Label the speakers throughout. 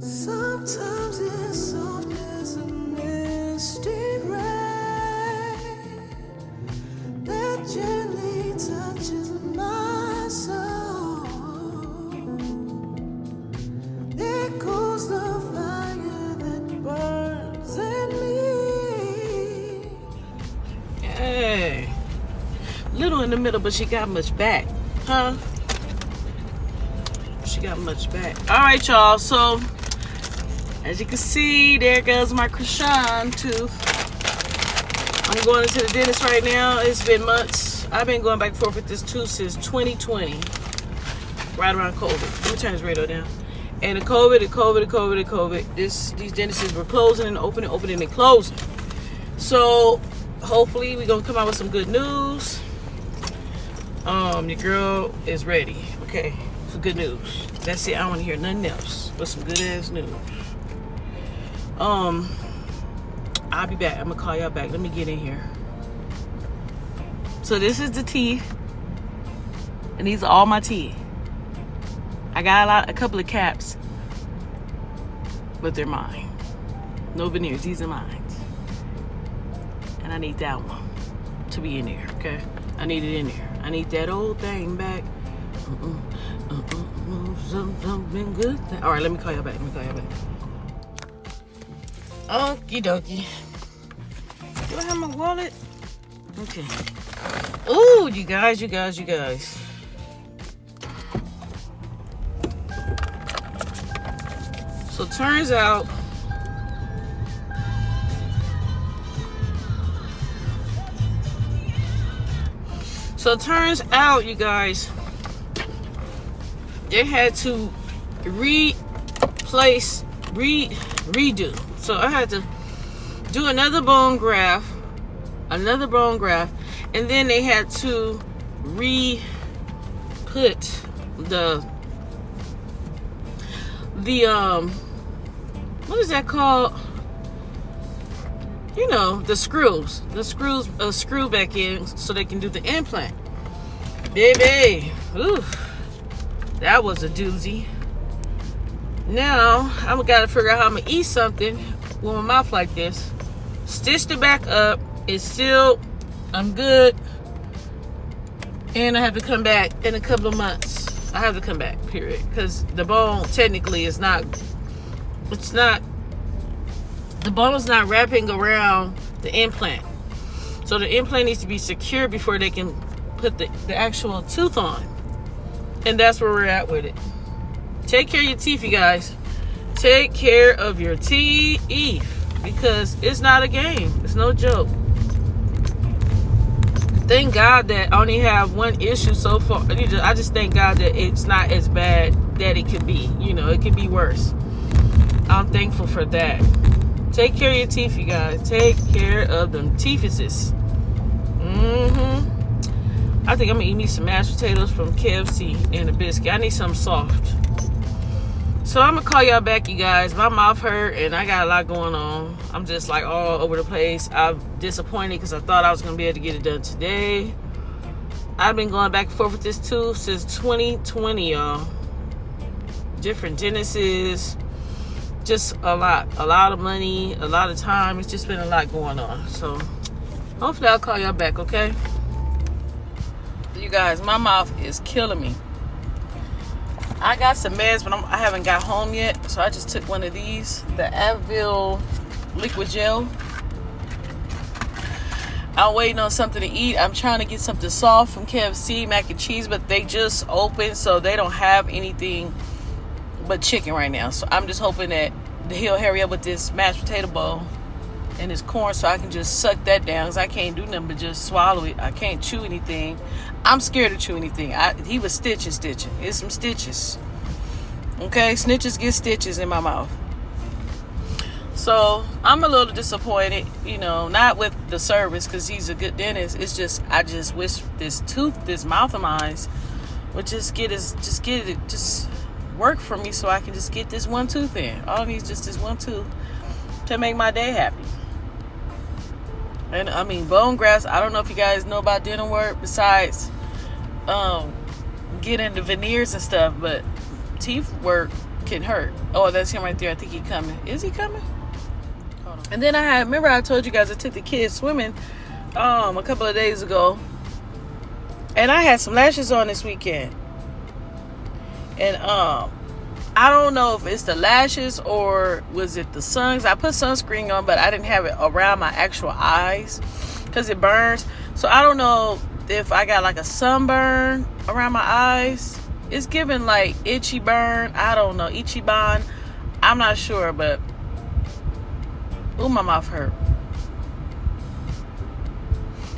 Speaker 1: Sometimes it's soft as a misty rain that gently touches my soul. There goes the fire that burns in me.
Speaker 2: Hey, little in the middle, but she got much back, huh? She got much back. All right, y'all. So, as you can see, there goes my Krishan tooth. I'm going into the dentist right now. It's been months. I've been going back and forth with this tooth since 2020, right around COVID. Let me turn this radio down. And the COVID. These dentists were closing and opening and closing. So, hopefully, we're going to come out with some good news. Your girl is ready. Okay, for good news. That's it. I don't want to hear nothing else but some good ass news. I'll be back. I'm gonna call y'all back. Let me get in here. So this is the teeth, and these are all my teeth. I got a couple of caps, but they're mine. No veneers. These are mine, and I need that one to be in there. Okay, I need it in there. I need that old thing back. Something good. All right, let me call y'all back. Okie dokie. Do I have my wallet? Okay. Oh, you guys. So turns out you guys, they had to redo. So I had to do another bone graft, and then they had to put the what is that called? You know, the screws screw back in so they can do the implant. Baby, ooh, that was a doozy. Now I'm gotta figure out how I'm gonna eat something with my mouth like this. Stitched it back up. It's still, I'm good. And I have to come back in a couple of months. I have to come back, period. Because the bone technically is not, the bone is not wrapping around the implant. So the implant needs to be secure before they can put the actual tooth on. And that's where we're at with it. Take care of your teeth, you guys. Take care of your teeth, because it's not a game. It's no joke. Thank God that I only have one issue so far. I just thank God that it's not as bad that it could be. You know, it could be worse. I'm thankful for that. Take care of your teeth, you guys. Take care of them teethuses. I think I'm gonna eat me some mashed potatoes from KFC and a biscuit. I need something soft. So I'm gonna call y'all back, you guys. My mouth hurt and I got a lot going on. I'm just like all over the place. I'm disappointed because I thought I was gonna be able to get it done today. I've been going back and forth with this tooth since 2020, y'all. Different dentists, just a lot of money, a lot of time. It's just been a lot going on. So hopefully I'll call y'all back, okay? You guys, my mouth is killing me. I got some meds, but I haven't got home yet. So I just took one of these, the Advil liquid gel. I'm waiting on something to eat. I'm trying to get something soft from KFC, mac and cheese, but they just opened, so they don't have anything but chicken right now. So I'm just hoping that he'll hurry up with this mashed potato bowl and this corn so I can just suck that down, because I can't do nothing but just swallow it. I can't chew anything. I'm scared to chew anything. He was stitching. It's some stitches. Okay, snitches get stitches in my mouth. So I'm a little disappointed, you know, not with the service because he's a good dentist. It's just I just wish this mouth of mine would just work for me so I can just get this one tooth in. All I need is just this one tooth to make my day happy. And I mean, bone grafts, I don't know if you guys know about dental work besides getting the veneers and stuff, but teeth work, can hurt. Oh, that's him right there. I think he's coming. Is he coming? Hold on. And then remember I told you guys I took the kids swimming a couple of days ago. And I had some lashes on this weekend. And I don't know if it's the lashes or was it the sun. I put sunscreen on, but I didn't have it around my actual eyes because it burns. So I don't know if I got like a sunburn around my eyes. It's giving like itchy burn. I don't know. Itchy burn. I'm not sure, but ooh, my mouth hurt.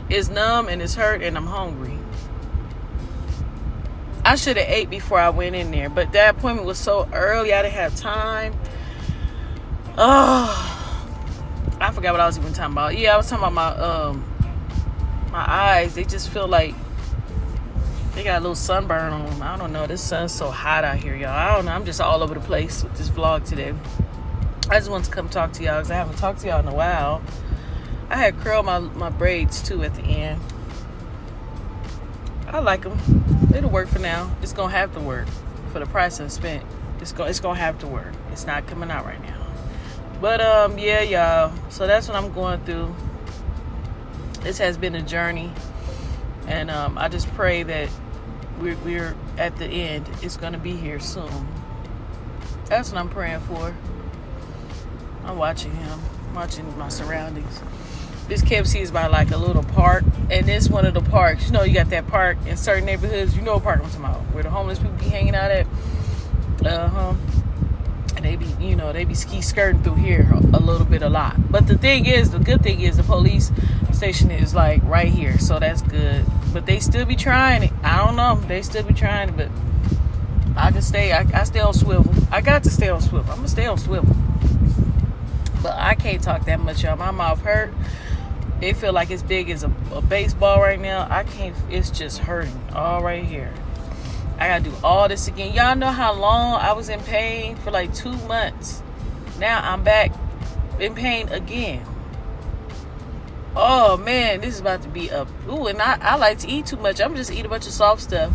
Speaker 2: It's numb and it's hurt and I'm hungry. I should have ate before I went in there, but that appointment was so early I didn't have time. Oh, I forgot what I was even talking about. Yeah, I was talking about my eyes. They just feel like they got a little sunburn on them. I don't know. This sun's so hot out here, y'all. I don't know. I'm just all over the place with this vlog today. I just wanted to come talk to y'all because I haven't talked to y'all in a while. I had curled my braids too at the end. I like them. It'll work for now. It's gonna have to work for the price I spent. It's gonna have to work. It's not coming out right now. But yeah, y'all. So that's what I'm going through. This has been a journey, and I just pray that we're at the end. It's gonna be here soon. That's what I'm praying for. I'm watching him, watching my surroundings. This KFC is by like a little park, and this one of the parks. You know, you got that park in certain neighborhoods. You know what park I'm talking about, where the homeless people be hanging out at. And they be ski skirting through here a lot. But the good thing is the police station is like right here, so that's good. But they still be trying it. I don't know. They still be trying it, but I can stay. I stay on swivel. I got to stay on swivel. I'm gonna stay on swivel. But I can't talk that much, y'all. My mouth hurt. It feel like it's big as a baseball right now. I can't. It's just hurting all right here. I gotta do all this again. Y'all know how long I was in pain for like 2 months. Now I'm back in pain again. Oh man, this is about to be a ooh. And I like to eat too much. I'm just eat a bunch of soft stuff.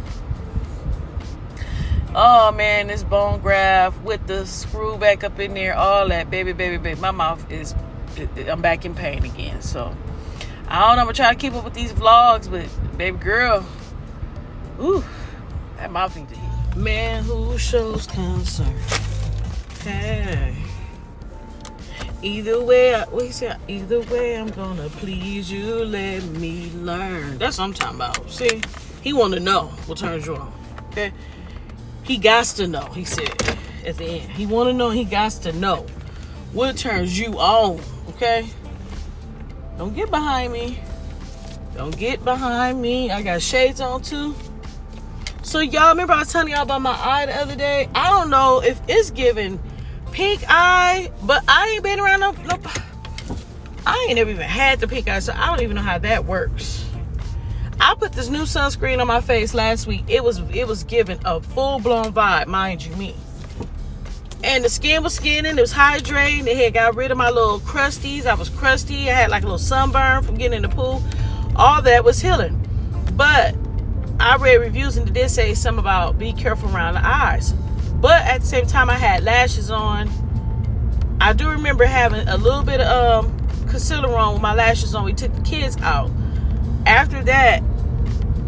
Speaker 2: Oh man, this bone graft with the screw back up in there, all that, baby. My mouth is. I'm back in pain again. So I don't know. I'm gonna try to keep up with these vlogs, but baby girl, ooh, that mouth needs to hit. Man who shows concern. Hey. Either way, I'm gonna please you. Let me learn. That's what I'm talking about. See, he want to know what turns you on. Okay, he got to know. He said at the end, he want to know. He got to know what turns you on. Okay, don't get behind me. Don't get behind me. I got shades on too. So y'all remember I was telling y'all about my eye the other day. I don't know if it's giving pink eye, but I ain't been around no I ain't never even had the pink eye, so I don't even know how that works. I put this new sunscreen on my face last week. It was giving a full-blown vibe, mind you me. And the skin was skinning. It was hydrating. It had got rid of my little crusties. I was crusty. I had like a little sunburn from getting in the pool. All that was healing. But I read reviews and it did say something about be careful around the eyes. But at the same time, I had lashes on. I do remember having a little bit of concealer on with my lashes on. We took the kids out. After that,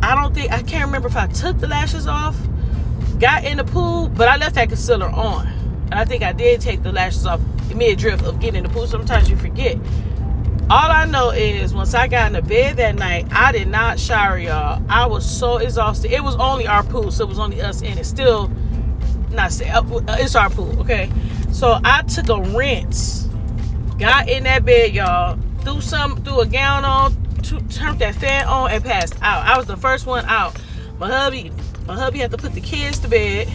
Speaker 2: I can't remember if I took the lashes off, got in the pool, but I left that concealer on. And I think I did take the lashes off mid-drift of getting in the pool. Sometimes you forget. All I know is once I got in the bed that night, I did not shower, y'all. I was so exhausted. It was only our pool, so it was only us in it. Still, it's our pool, okay? So I took a rinse, got in that bed, y'all, threw a gown on, turned that fan on, and passed out. I was the first one out. My hubby had to put the kids to bed,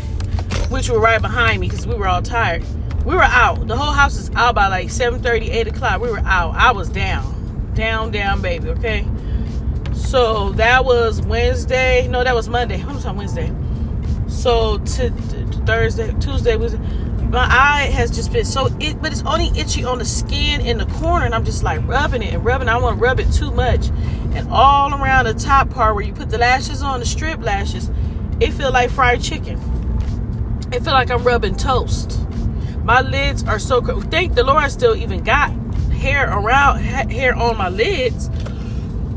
Speaker 2: which were right behind me because we were all tired. We were out. The whole house is out by like 7:30, 8 o'clock. We were out. I was down, baby, okay? So that was Wednesday. No, that was Monday. What was on Wednesday? So to Thursday, Tuesday was. My eye has just been but it's only itchy on the skin in the corner, and I'm just like rubbing it. I don't want to rub it too much. And all around the top part where you put the lashes on, the strip lashes, it feel like fried chicken. it feel like I'm rubbing toast. My lids are so thank the Lord I still even got hair on my lids.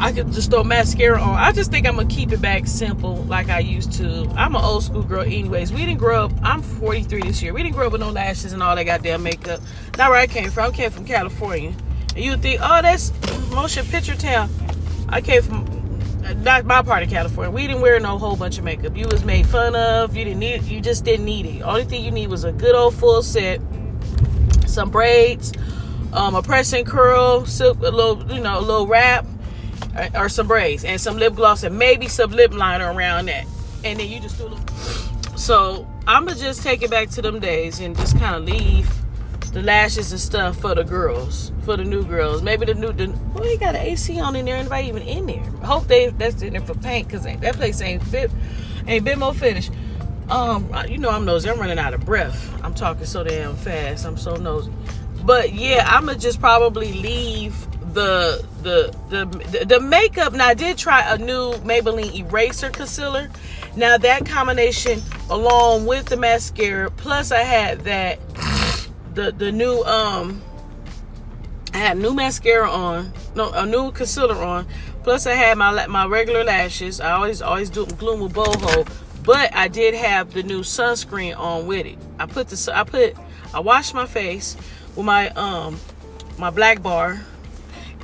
Speaker 2: I could just throw mascara on. I just think I'm gonna keep it back simple like I used to. I'm an old school girl anyways. We didn't grow up, I'm 43 this year. We didn't grow up with no lashes and all that goddamn makeup. Not where I came from. I came from California. And you would think, oh, that's motion picture town. I came from not my part of California. We didn't wear no whole bunch of makeup. You was made fun of. You didn't need it. You just didn't need it. Only thing you need was a good old full set, some braids, a press and curl, silk, a little wrap, or some braids, and some lip gloss, and maybe some lip liner around that. And then you just do a little. So I'm gonna just take it back to them days and just kind of leave the lashes and stuff for the girls, for the new girls. Maybe well, he got an AC on in there. Anybody even in there? I hope that's in there for paint, because that place ain't been more finished. You know I'm nosy. I'm running out of breath. I'm talking so damn fast. I'm so nosy. But yeah, I'm gonna just probably leave the makeup. Now I did try a new Maybelline eraser concealer. Now that combination along with the mascara, plus I had that the new I had new mascara on, no, a new concealer on, plus I had my regular lashes. I always do glue with boho, but I did have the new sunscreen on with it. I washed my face with my black bar,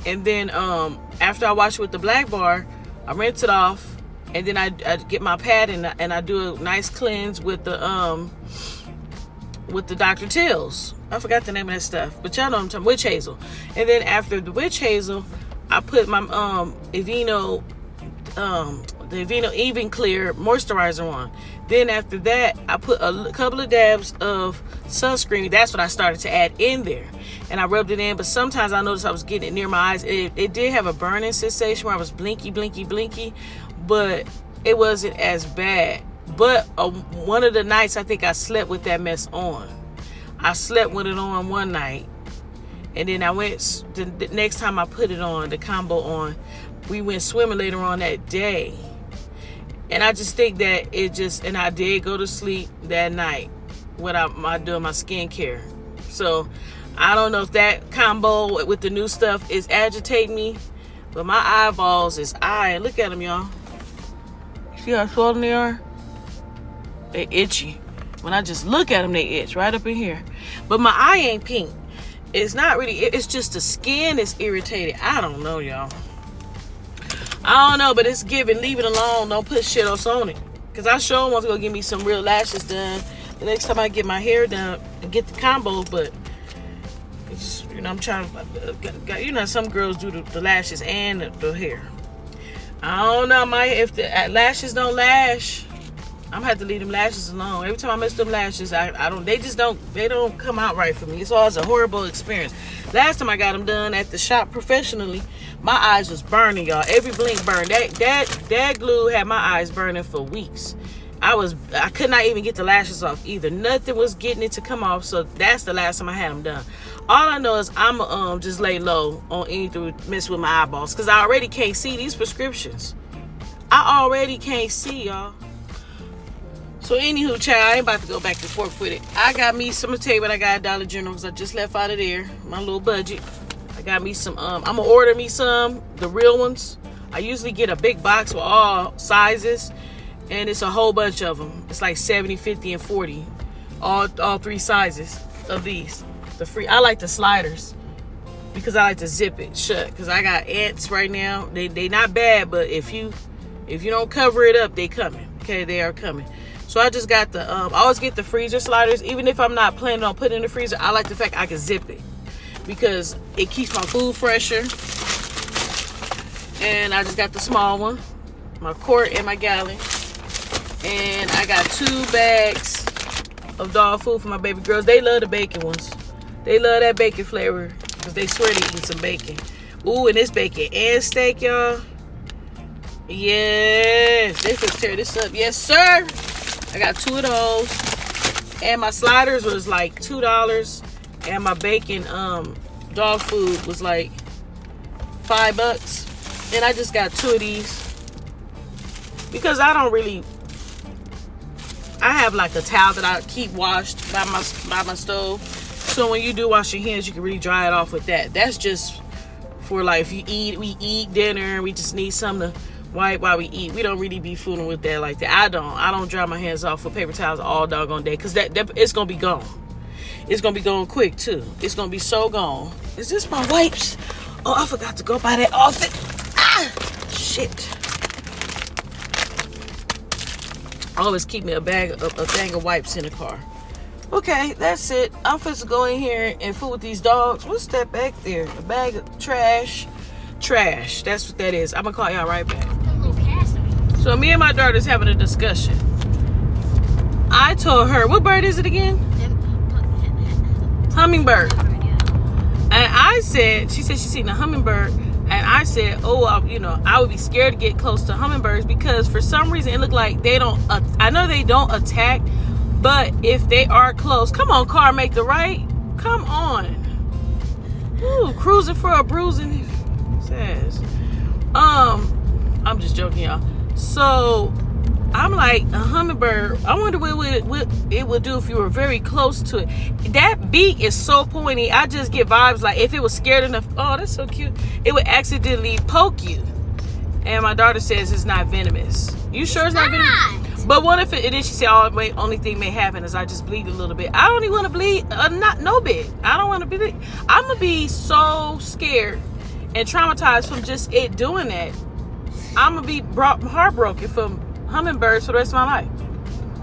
Speaker 2: and then after I wash it with the black bar, I rinse it off, and then I get my pad and I do a nice cleanse with the Dr. Till's. I forgot the name of that stuff, but y'all know what I'm talking, witch hazel. And then after the witch hazel, I put my Aveeno Even Clear moisturizer on. Then after that, I put a couple of dabs of sunscreen. That's what I started to add in there, and I rubbed it in. But sometimes I noticed I was getting it near my eyes. It did have a burning sensation where I was blinky, but it wasn't as bad. But one of the nights, I think I slept with that mess on. I slept with it on one night, and then I went the next time I put it on, the combo on, we went swimming later on that day. And I just think that and I did go to sleep that night without doing my skincare. So I don't know if that combo with the new stuff is agitating me, but my eyeballs is eyeing. Look at them, y'all. See how swollen they are? They itchy. When I just look at them, they itch right up in here. But my eye ain't pink. It's not really, it's just the skin is irritated. I don't know, y'all. I don't know, but it's giving. Leave it alone. Don't put shit else on it. Because I sure want to go get me some real lashes done the next time I get my hair done and get the combo. But, it's, I'm trying to, some girls do the lashes and the hair. I don't know, if the lashes don't lash, I'm gonna have to leave them lashes alone. Every time I mess them lashes, they don't come out right for me. It's always a horrible experience. Last time I got them done at the shop professionally, my eyes was burning, y'all. Every blink burned. That glue had my eyes burning for weeks. I could not even get the lashes off either. Nothing was getting it to come off. So that's the last time I had them done. All I know is I'm just lay low on anything mess with my eyeballs, because I already can't see these prescriptions. I already can't see, y'all. So anywho, child, I ain't about to go back and forth with it. I got me some, I'm gonna tell you what I got at Dollar General, because I just left out of there, my little budget. I got me some, I'm gonna order me some, the real ones. I usually get a big box with all sizes, and it's a whole bunch of them. It's like 70, 50, and 40. All three sizes of these. I like the sliders, because I like to zip it shut, because I got ants right now. They not bad, but if you don't cover it up, they coming. Okay, they are coming. So I just got the, I always get the freezer sliders. Even if I'm not planning on putting it in the freezer, I like the fact I can zip it, because it keeps my food fresher. And I just got the small one, my quart and my gallon. And I got 2 bags of dog food for my baby girls. They love the bacon ones. They love that bacon flavor, because they swear they're eating some bacon. Ooh, and this bacon and steak, y'all. Yes, they could tear this up. Yes, sir. I got 2 of those. And my sliders was like $2. And my bacon dog food was like $5. And I just got 2 of these, because I don't really I have like a towel that I keep washed by my stove. So when you do wash your hands, you can really dry it off with that. That's just for like if we eat dinner, we just need something to wipe while we eat. We don't really be fooling with that like that. I don't dry my hands off with paper towels all doggone day, because that it's gonna be gone. It's gonna be gone quick too. It's gonna be so gone. Is this my wipes? Oh, I forgot to go buy that outfit. Ah, shit. I always keep me a thing of wipes in the car. Okay, that's it. I'm supposed to go in here and fool with these dogs. What's that back there? A bag of trash. Trash. That's what that is. I'm gonna call y'all right back. So me and my daughter's having a discussion. I told her, what bird is it again? Hummingbird. And I said, she said she's seen a hummingbird. And I said, I would be scared to get close to hummingbirds because for some reason it looked like they don't, I know they don't attack, but if they are close, come on, car, make the right. Come on. Ooh, cruising for a bruising. Says. I'm just joking, y'all. So I'm like, a hummingbird, I wonder what it would do if you were very close to it. That beak is so pointy. I just get vibes like if it was scared enough, oh, that's so cute, it would accidentally poke you. And my daughter says it's not venomous. You sure it's not venomous? But what if it is? She said, only thing may happen is I just bleed a little bit. I don't even want to bleed, no bit. I don't want to bleed. I'm going to be so scared and traumatized from just it doing that. I'm going to be heartbroken from hummingbirds for the rest of my life.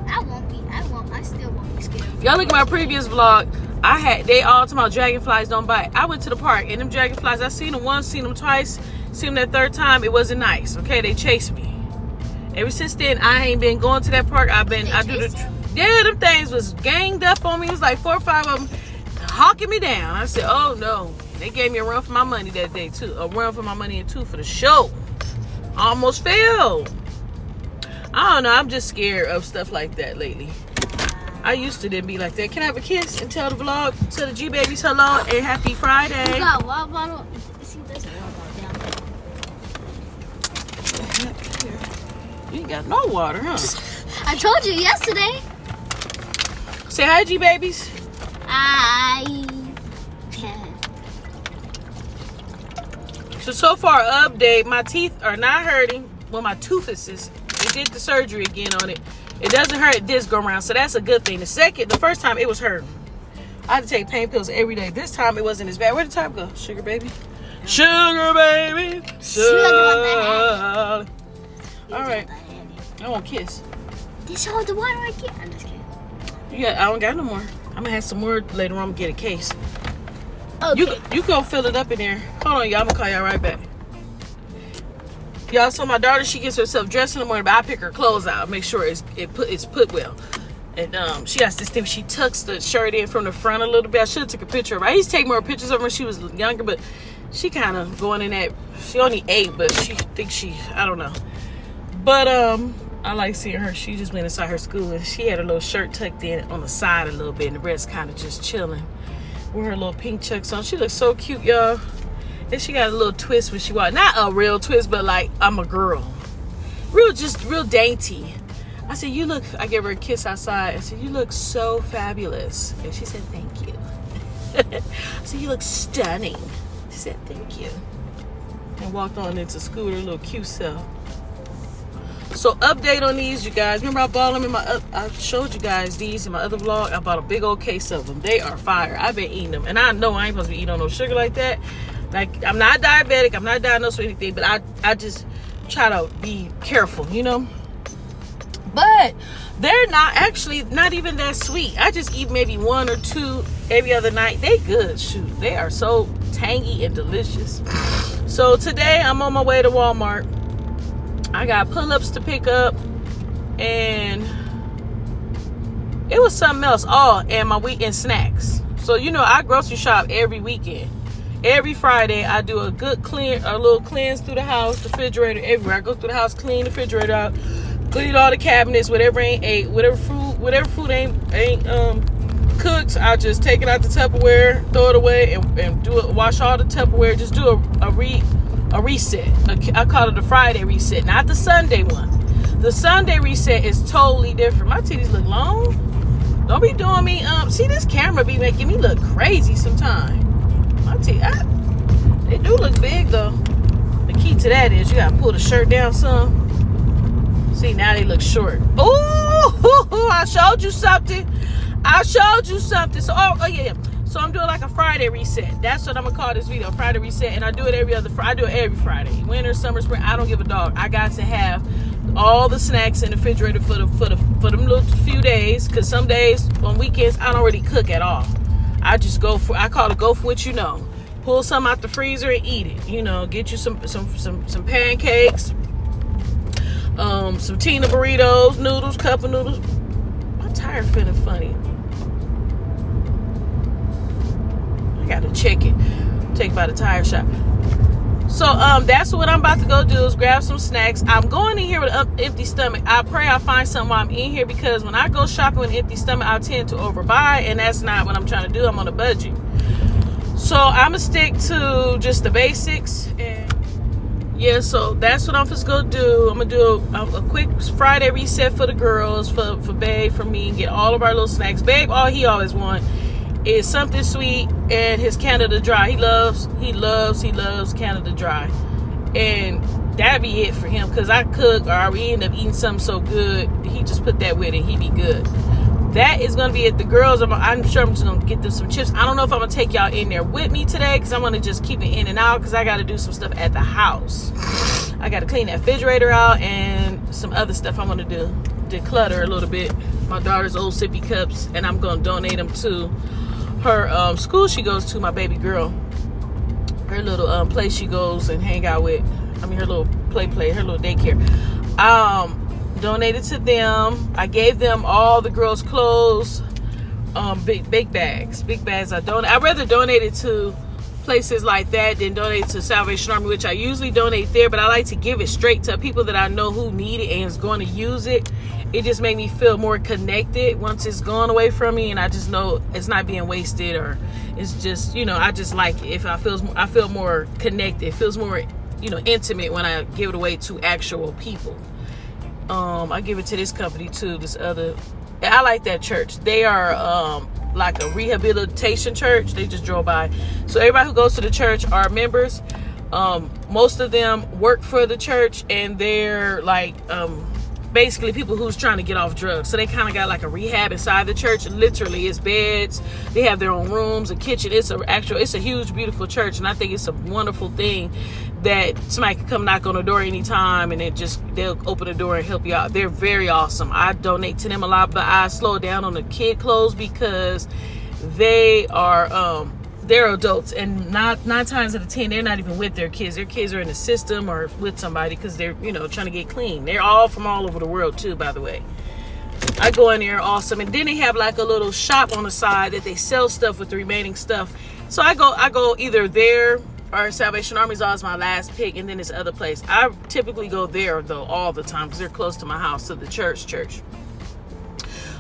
Speaker 3: I still won't be scared.
Speaker 2: Y'all look at my previous vlog. They all talking about dragonflies don't bite. I went to the park and them dragonflies, I seen them once, seen them twice, seen them that third time. It wasn't nice. Okay, they chased me. Ever since then, I ain't been going to that park. Them things was ganged up on me. It was like 4 or 5 of them hawking me down. I said, oh no. They gave me a run for my money that day too. A run for my money and 2 for the show. I almost fell. I don't know. I'm just scared of stuff like that lately. I used to then be like that. Can I have a kiss and tell the G babies hello and happy Friday?
Speaker 3: You got a water bottle? See, there's a water bottle down there.
Speaker 2: You ain't got no water, huh?
Speaker 3: I told you yesterday.
Speaker 2: Say hi, G babies.
Speaker 3: I can.
Speaker 2: So far, update. My teeth are not hurting. Well, my tooth is. We did the surgery again on it. It doesn't hurt this go around, so that's a good thing. The first time it was hurting. I had to take pain pills every day. This time it wasn't as bad. Where'd the time go? Sugar baby. Sugar baby. Sugar. All right. I won't kiss.
Speaker 3: This all the water I get. I'm just kidding.
Speaker 2: I don't got no more. I'm gonna have some more later on. I'm gonna get a case.
Speaker 3: Okay.
Speaker 2: You go fill it up in there. Hold on, y'all. I'm gonna call y'all right back. Y'all, so my daughter, she gets herself dressed in the morning, but I pick her clothes out, make sure it's put well. And she has this thing, she tucks the shirt in from the front a little bit. I should have took a picture of her. I used to take more pictures of her when she was younger, but she kind of going in that, she only 8, but she thinks I don't know. But I like seeing her. She just went inside her school and she had her little shirt tucked in on the side a little bit and the rest kind of just chilling with her little pink chucks on. She looks so cute, y'all. And she got a little twist when she walked. Not a real twist, but like, I'm a girl. Real dainty. I said, I gave her a kiss outside. I said, you look so fabulous. And she said, thank you. I said, you look stunning. She said, thank you. And walked on into school with her little cute self. So update on these, you guys. Remember I bought them I showed you guys these in my other vlog. I bought a big old case of them. They are fire. I've been eating them. And I know I ain't supposed to be eating on no sugar like that. Like, I'm not diabetic, I'm not diagnosed with anything, but I just try to be careful, you know? But they're not even that sweet. I just eat maybe 1 or 2 every other night. They good, shoot. They are so tangy and delicious. So today, I'm on my way to Walmart. I got pull-ups to pick up, and it was something else. Oh, and my weekend snacks. So, I grocery shop every weekend. Every Friday, I do a little cleanse through the house, the refrigerator, everywhere. I go through the house, clean the refrigerator out, clean all the cabinets, whatever ain't ate, whatever food ain't cooked, I just take it out the Tupperware, throw it away, and wash all the Tupperware. Just do a reset. I call it a Friday reset, not the Sunday one. The Sunday reset is totally different. My titties look long. Don't be doing me. See, this camera be making me look crazy sometimes. My titties, they do look big though. The key to that is you gotta pull the shirt down some. See, now they look short. Oh, I showed you something. So, yeah. So I'm doing like a Friday reset. That's what I'm gonna call this video, Friday reset. And I do it every Friday. Winter, summer, spring. I don't give a dog. I got to have all the snacks in the refrigerator for them little few days. Cause some days on weekends I don't really cook at all. I just I call it go for what you know. Pull some out the freezer and eat it. You know, get you some pancakes, some Tina burritos, noodles, cup of noodles. My tire feeling funny. I gotta check it. Take by the tire shop. So that's what I'm about to go do is grab some snacks. I'm going in here with an empty stomach. I pray I find something while I'm in here, because when I go shopping with an empty stomach, I tend to overbuy, and that's not what I'm trying to do. I'm on a budget. So I'm gonna stick to just the basics, and yeah, so that's what I'm just gonna do. I'm gonna do a quick Friday reset for the girls, for Babe, for me, and get all of our little snacks. Babe, all he always wants is something sweet and his Canada Dry. He loves Canada Dry, and that'd be it for him, because I cook or we end up eating something so good, he just put that with it, he be good. That is gonna be it. The girls, I'm sure I'm just gonna get them some chips. I don't know if I'm gonna take y'all in there with me today, because I'm gonna just keep it in and out, because I gotta do some stuff at the house. I gotta clean that refrigerator out and some other stuff I'm gonna do, declutter a little bit. My daughter's old sippy cups, and I'm gonna donate them to her school she goes to, my baby girl. Her little place she goes and hang out with. Her little play, her little daycare. Donated to them. I gave them all the girls' clothes, big bags. I'd rather donate it to places like that than donate to Salvation Army, which I usually donate there, but I like to give it straight to people that I know who need it and is going to use it. It just made me feel more connected once it's gone away from me, and I just know it's not being wasted, or it's just, I just like it. If I feel more connected, it feels more, intimate when I give it away to actual people. I give it to this company too, I like that church. They are like a rehabilitation church. They just drove by. So everybody who goes to the church are members. Most of them work for the church, and they're like basically people who's trying to get off drugs. So they kind of got like a rehab inside the church. Literally, it's beds. They have their own rooms, a kitchen. It's a huge, beautiful church, and I think it's a wonderful thing that somebody can come knock on the door anytime, and they'll open the door and help you out. They're very awesome. I donate to them a lot, but I slow down on the kid clothes because they are they're adults, and nine times out of 10 they're not even with their kids. Their kids are in the system or with somebody because they're trying to get clean. They're all from all over the world too, by the way. I go in there, awesome. And then they have like a little shop on the side that they sell stuff with the remaining stuff. So I go either there or Salvation Army's always my last pick, and then this other place. I typically go there though all the time because they're close to my house, to the church.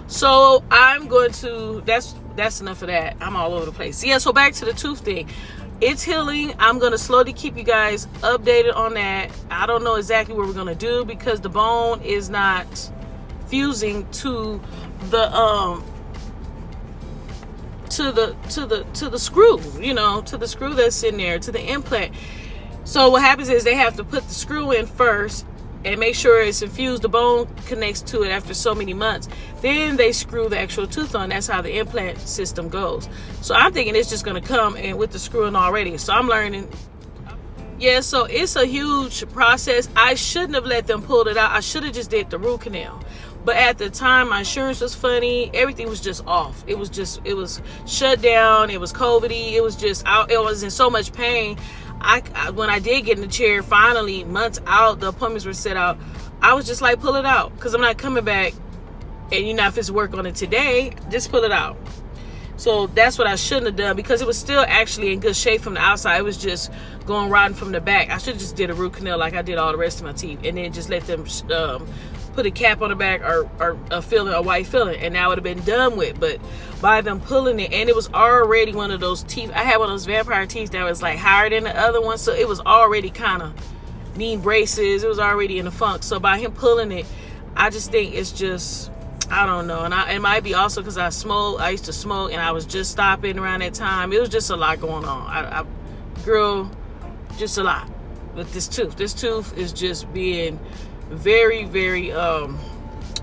Speaker 2: So I'm going to, that's enough of that. I'm all over the place. Yeah, so back to the tooth thing. It's healing. I'm going to slowly keep you guys updated on that. I don't know exactly what we're going to do because the bone is not fusing to the to the screw, to the screw that's in there, to the implant. So what happens is they have to put the screw in first and make sure it's infused, the bone connects to it after so many months. Then they screw the actual tooth on. That's how the implant system goes. So I'm thinking it's just going to come in with the screw in already. So I'm learning. Yeah, so it's a huge process. I shouldn't have let them pull it out. I should have just did the root canal. But at the time, my insurance was funny. Everything was just off. It was shut down. It was COVID-y. It was in so much pain. When I did get in the chair, finally, months out, the appointments were set out. I was just like, pull it out, because I'm not coming back. And if it's work on it today, just pull it out. So that's what I shouldn't have done, because it was still actually in good shape from the outside. It was just going rotten from the back. I should have just did a root canal like I did all the rest of my teeth, and then just let them put a cap on the back or a white filling, and that would have been done with. But by them pulling it, and it was already one of those teeth. I had one of those vampire teeth that was like higher than the other one, so it was already kind of need braces. It was already in the funk. So by him pulling it, I just think it's just, I don't know. And it might be also because I smoke. I used to smoke, and I was just stopping around that time. It was just a lot going on. Girl, just a lot with this tooth. This tooth is just being very, very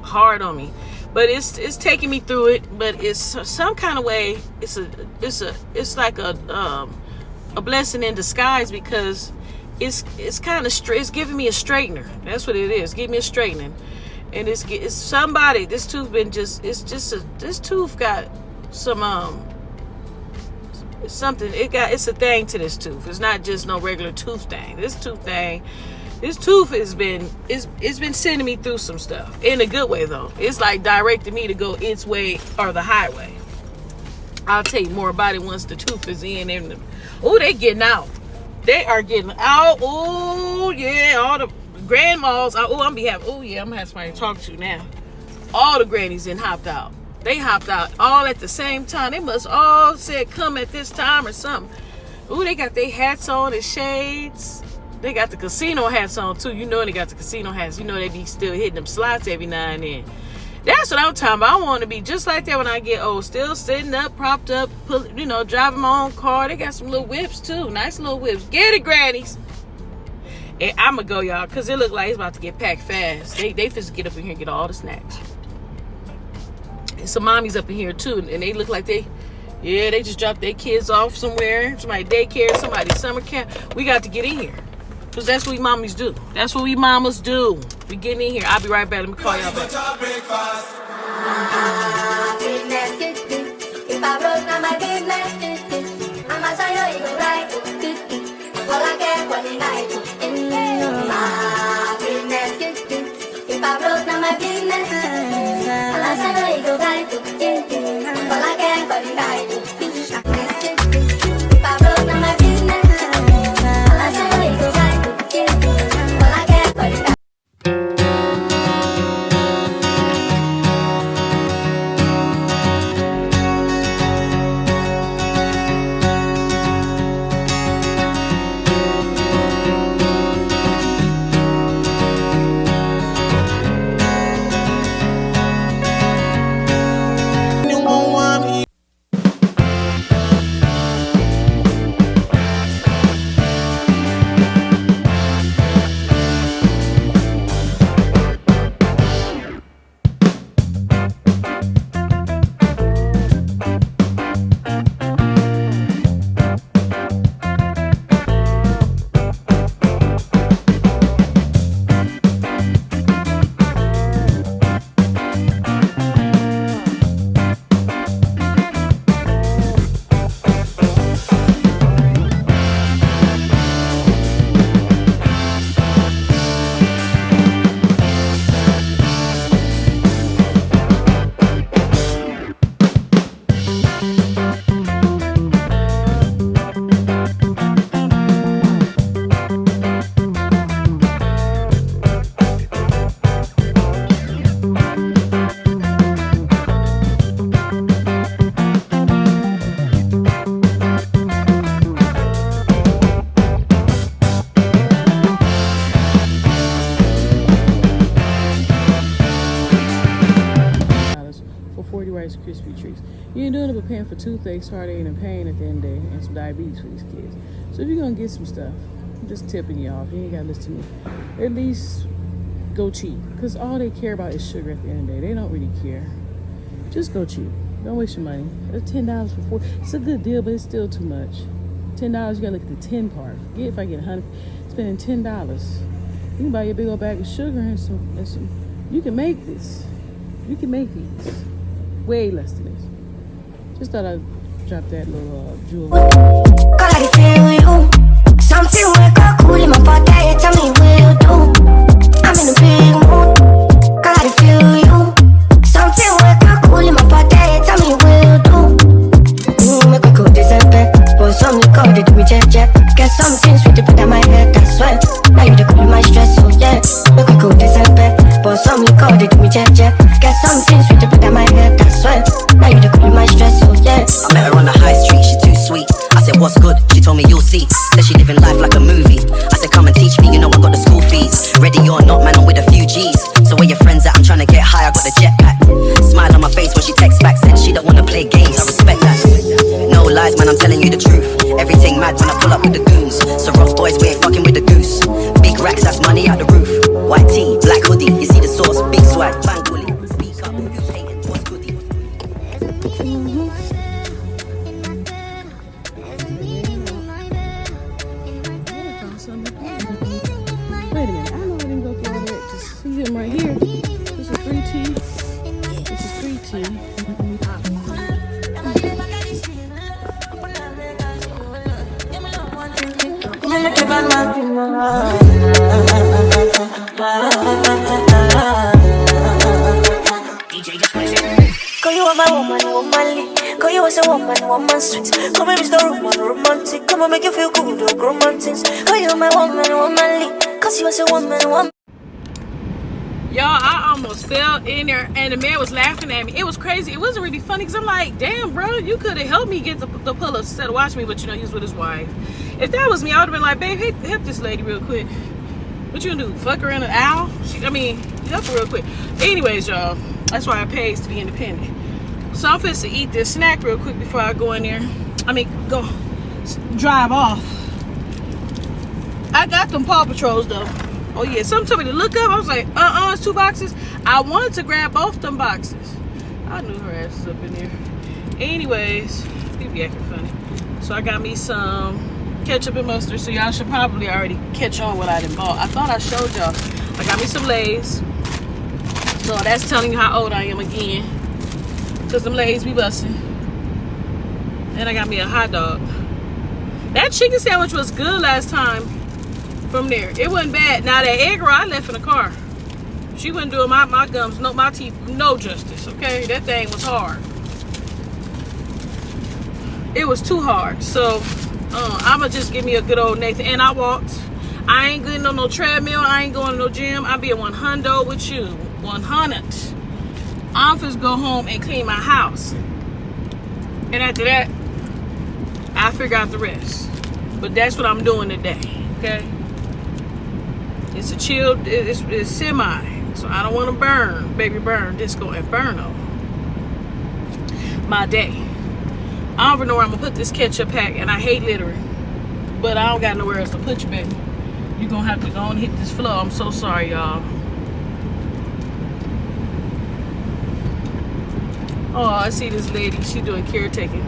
Speaker 2: hard on me. But it's taking me through it. But it's some kind of way. It's like a blessing in disguise, because it's kind of it's giving me a straightener. That's what it is. Give me a straightening. And it's somebody. This tooth been just. This tooth got some something. It's a thing to this tooth. It's not just no regular tooth thing. This tooth has been it's been sending me through some stuff in a good way though. It's like directing me to go its way or the highway. I'll tell you more about it once the tooth is in. And oh, they getting out. They are getting out. Oh yeah, all the grandmas. Oh, I'm gonna have somebody to talk to now. All the grannies then hopped out. They hopped out all at the same time. They must all said come at this time or something. Oh, they got their hats on and shades. They got the casino hats on too. You know they got the casino hats. You know they be still hitting them slots every now and then. That's what I'm talking about. I want to be just like that when I get old. Still sitting up, propped up, driving my own car. They got some little whips too. Nice little whips. Get it, grannies. And I'm going to go, y'all, because it look like it's about to get packed fast. They just get up in here and get all the snacks. And some mommies up in here too. And they look like they just dropped their kids off somewhere. Somebody daycare, somebody summer camp. We got to get in here. Because that's what we mommies do. That's what we mamas do. We getting in here. I'll be right back. Let me call y'all back.
Speaker 4: If I broke down my business, I'ma show you go right. All I care for the night. My business. If I broke down my business, I'ma show you go right. All I care for the night. If I broke down my business, I'ma show you go right. All I care for the night.
Speaker 2: Krispy treats. You ain't doing it but paying for toothaches, heartache, and pain at the end of the day, and some diabetes for these kids. So if you're gonna get some stuff, I'm just tipping you off. You ain't gotta listen to me. At least go cheap, because all they care about is sugar at the end of the day. They don't really care. Just go cheap. Don't waste your money. It's $10 for 4. It's a good deal, but it's still too much. $10, you gotta look at the 10 part. Forget if I get 100, spending $10. You can buy you a big old bag of sugar and some. You can make this. You can make these. Way less than this. Just thought I'd drop that little jewel.
Speaker 4: God, I feel you. Something wake up cool in my body. Tell me what you do. I'm in a big mood. God, I feel you. Something wake up cool in my body. Tell me what you do. Make me go December. But some liquor they do me check. Get something sweet to put on my head. That's why. Now you the cool in my stress. So yeah. Make me go December. But some liquor they do me check. Get something sweet to put on my head. That's why. Now you the cool in my stress. So yeah.
Speaker 5: I met her on the high street, she too sweet. I said, what's good? She told me you'll see. Said she living life like a movie. I said, come and teach me, you know I got the school telling you the truth. Everything mad when I pull up with the goons. So rough boys, we ain't fucking with the goose. Big racks, that's money out the roof. White tee, black hoodie, you see the sauce, big swag, bang bully. Speak up, who's hating, what's goodie?
Speaker 2: Wait a minute, I know I didn't go through all that. Just see him right here. This is 3T. This is 3T.
Speaker 1: Cause you are my woman, womanly. Cause you was a woman sweet. Come and Mr. Roman, romantic. Come and make you feel good, oh, romantics. Cause you are my woman, womanly. Cause you was a woman.
Speaker 2: Y'all, I almost fell in there and the man was laughing at me. It was crazy. It wasn't really funny because I'm like, damn, bro, you could have helped me get the pull-ups instead of watching me, but you know, he was with his wife. If that was me, I would have been like, babe, help this lady real quick. What you gonna do? Fuck her in an owl? Help her real quick. Anyways, y'all, that's why it pays to be independent. So I'm finna eat this snack real quick before I go in there. Go drive off. I got them Paw Patrols though. Oh yeah, something told me to look up. I was like, it's 2 boxes. I wanted to grab both them boxes. I knew her ass was up in there. Anyways, people be acting funny. So I got me some ketchup and mustard. So y'all should probably already catch on what I done bought. I thought I showed y'all. I got me some Lay's. So that's telling you how old I am again. Cause them Lay's be busting. And I got me a hot dog. That chicken sandwich was good last time. From there, it wasn't bad. Now that egg roll I left in the car. She wasn't doing my gums, no, my teeth, no justice. Okay, that thing was hard. It was too hard. So I'ma just give me a good old Nathan. And I walked. I ain't getting on no treadmill. I ain't going to no gym. I'll be at 100 with you. 100. I'm just go home and clean my house. And after that, I figure out the rest. But that's what I'm doing today. Okay. It's a chill, it's semi. So I don't want to burn, baby burn, disco inferno. My day. I don't even know where I'm going to put this ketchup pack, and I hate littering. But I don't got nowhere else to put you, baby. You're going to have to go and hit this floor. I'm so sorry, y'all. Oh, I see this lady. She doing caretaking.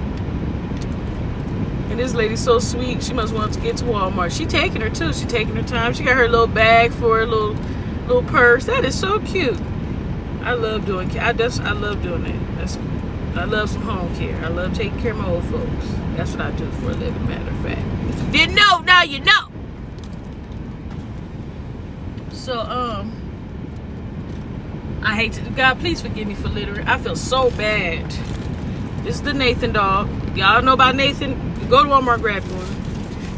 Speaker 2: And this lady's so sweet. She must want to get to Walmart. She taking her too. She taking her time. She got her little bag for her little purse. That is so cute. I love doing. I love doing that. I love some home care. I love taking care of my old folks. That's what I do for a living. Matter of fact, if you didn't know, now you know. So I hate to. God, please forgive me for littering. I feel so bad. This is the Nathan dog. Y'all know about Nathan. Go to Walmart, grab one.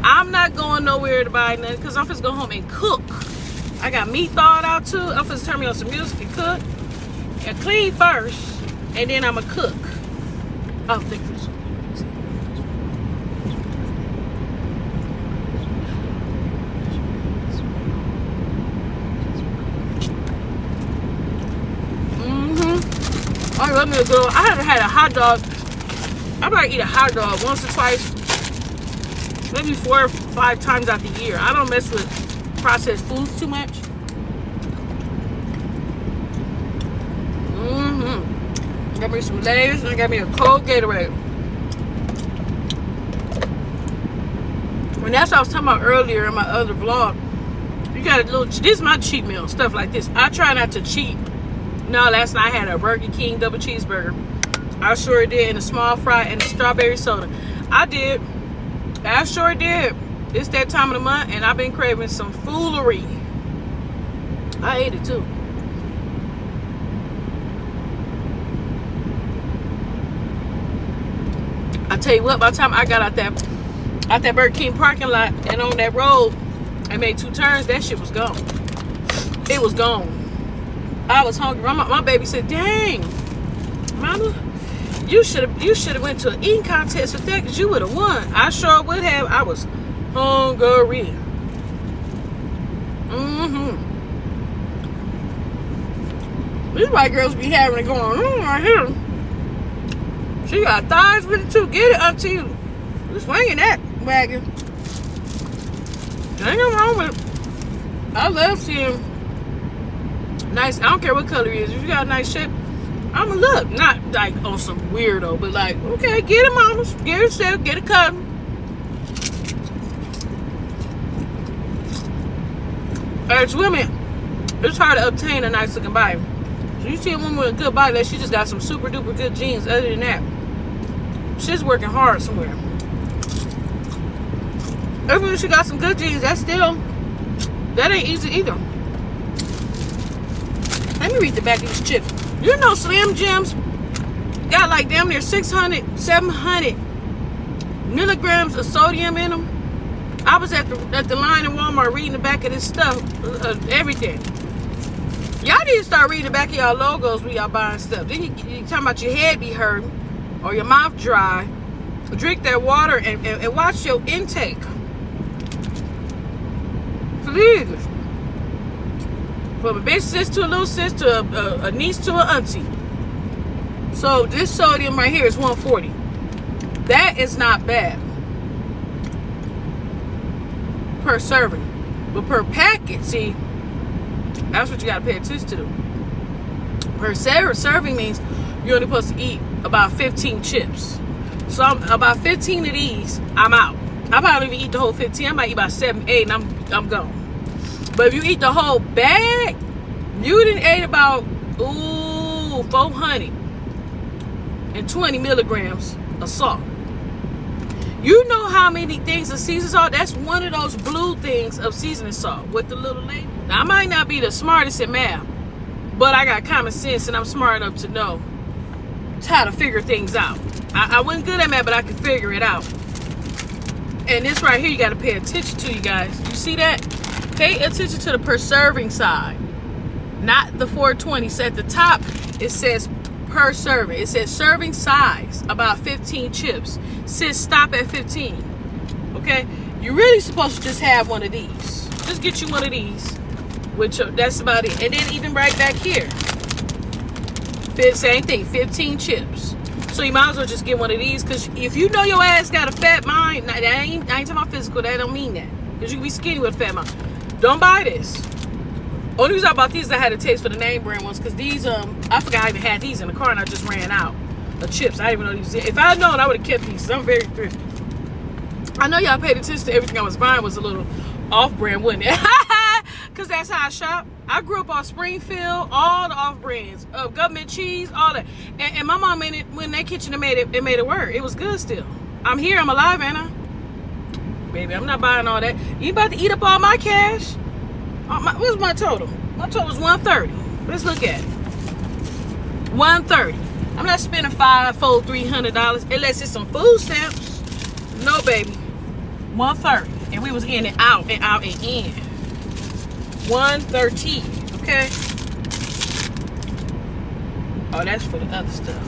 Speaker 2: I'm not going nowhere to buy nothing because I'm just go home and cook. I got meat thawed out too. I'm just turn me on some music and cook. And clean first. And then I'm going to cook. Oh, thank you. Oh, let me go. I haven't had a hot dog. I might eat a hot dog once or twice, maybe 4 or 5 times out the year. I don't mess with processed foods too much. Got me some Lay's and I got me a cold Gatorade. And that's what I was talking about earlier in my other vlog. You got a little, this is my cheat meal, stuff like this. I try not to cheat. No, last night I had a Burger King double cheeseburger. I sure did, and a small fry and a strawberry soda. I did. I sure did. It's that time of the month, and I've been craving some foolery. I ate it too. I tell you what, by the time I got out that Burger King parking lot and on that road, I made 2 turns. That shit was gone. It was gone. I was hungry. My baby said, "Dang, Mama, you should have went to an eating contest with that because you would have won." I sure would have. I was hungry. These white girls be having it going on right here. She got thighs with it too. Get it up to you. We're swinging that wagon. There ain't nothing wrong with it. I love seeing nice, I don't care what color it is. If you got a nice shape, I'ma look. Not like on some weirdo, but like, okay, get it, mama. Get it set, get it cut. As women, it's hard to obtain a nice looking body. So you see a woman with a good body, like she just got some super duper good genes. Other than that, she's working hard somewhere. Even if she got some good genes, that ain't easy either. Let me read the back of these chips. You know Slim Jims got like damn near 600, 700 milligrams of sodium in them. I was at the line in Walmart reading the back of this stuff, everything. Y'all need to start reading the back of y'all logos when y'all buying stuff. Then you talking about your head be hurting or your mouth dry. Drink that water and watch your intake. Please. From a big sis to a little sis to a niece to an auntie. So this sodium right here is 140. That is not bad per serving. But per packet, see, that's what you gotta pay attention to. Per serving means you're only supposed to eat about 15 chips. So about 15 of these, I'm out. I probably even eat the whole 15. I might eat about 7, 8, and I'm gone. But if you eat the whole bag, you done ate about 420 milligrams of salt. You know how many things of seasoning salt? That's one of those blue things of seasoning salt with the little label. Now, I might not be the smartest in math, but I got common sense and I'm smart enough to know how to figure things out. I wasn't good at math, but I could figure it out. And this right here, you got to pay attention to, you guys. You see that? Pay attention to the per serving side, not the 420. So at the top, it says per serving. It says serving size, about 15 chips. Says stop at 15. Okay? You're really supposed to just have one of these. Just get you one of these. Which that's about it. And then even right back here, same thing, 15 chips. So you might as well just get one of these, because if you know your ass got a fat mind, I ain't talking about physical, that don't mean that. Because you can be skinny with a fat mind. Don't buy this. Only reason I bought these, I had a taste for the name brand ones, because these, I forgot I even had these in the car and I just ran out of chips. I didn't even know these. If I had known, I would have kept these. I'm very thrifty. I know y'all paid attention to everything I was buying was a little off-brand, wouldn't it? Because that's how I shop. I grew up on Springfield, all the off-brands, government cheese, all that. And my mom made it, when that kitchen made it work. It was good still. I'm here, I'm alive, ain't I? Baby, I'm not buying all that. You about to eat up all my cash? What's my total? My total is 130. Let's look at it. 130. I'm not spending $300 unless it's some food stamps. No, baby. 130. And we was in and out and out and in. 113. Okay. Oh, that's for the other stuff.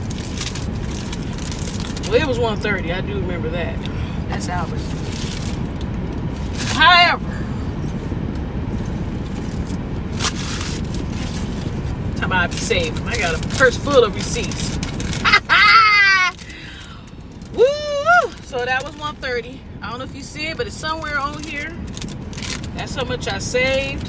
Speaker 2: Well, it was 130. I do remember that. That's ours. However, time I be saving. I got a purse full of receipts. Woo! So that was 130. I don't know if you see it, but it's somewhere on here. That's how much I saved.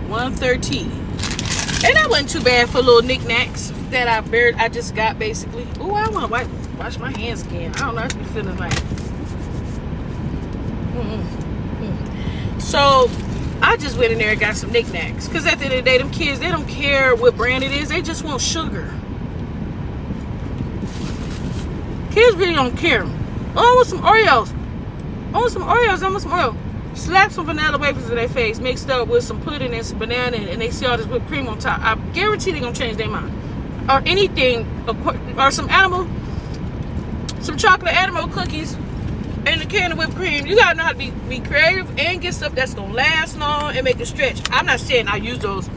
Speaker 2: 113. And that wasn't too bad for little knickknacks that I just got basically. Ooh, I want to wash my hands again. I don't know. I just be feeling like. So I just went in there and got some knickknacks. Because at the end of the day, them kids, they don't care what brand it is. They just want sugar. Kids really don't care. Oh, I want some Oreos. I want some Oreos. Slap some vanilla wafers in their face, mixed up with some pudding and some banana, and they see all this whipped cream on top. I guarantee they're going to change their mind. Or anything, or some chocolate animal cookies and a can of whipped cream. You got to know how to be creative and get stuff that's going to last long and make it stretch. I'm not saying I use those.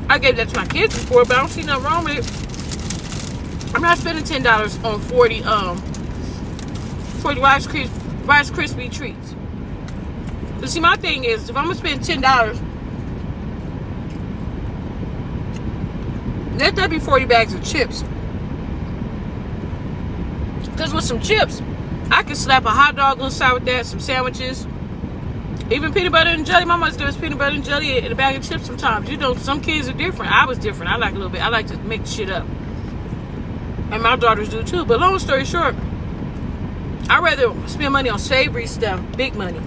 Speaker 2: I gave that to my kids before, but I don't see nothing wrong with it. I'm not spending $10 on 40 Rice Krispie treats. But see, my thing is, if I'm gonna spend $10, let that be 40 bags of chips. Because with some chips, I can slap a hot dog on the side with that, some sandwiches, even peanut butter and jelly. My mother does peanut butter and jelly in a bag of chips sometimes. You know, some kids are different. I was different. I like a little bit. I like to mix shit up. And my daughters do too. But long story short, I'd rather spend money on savory stuff, big money,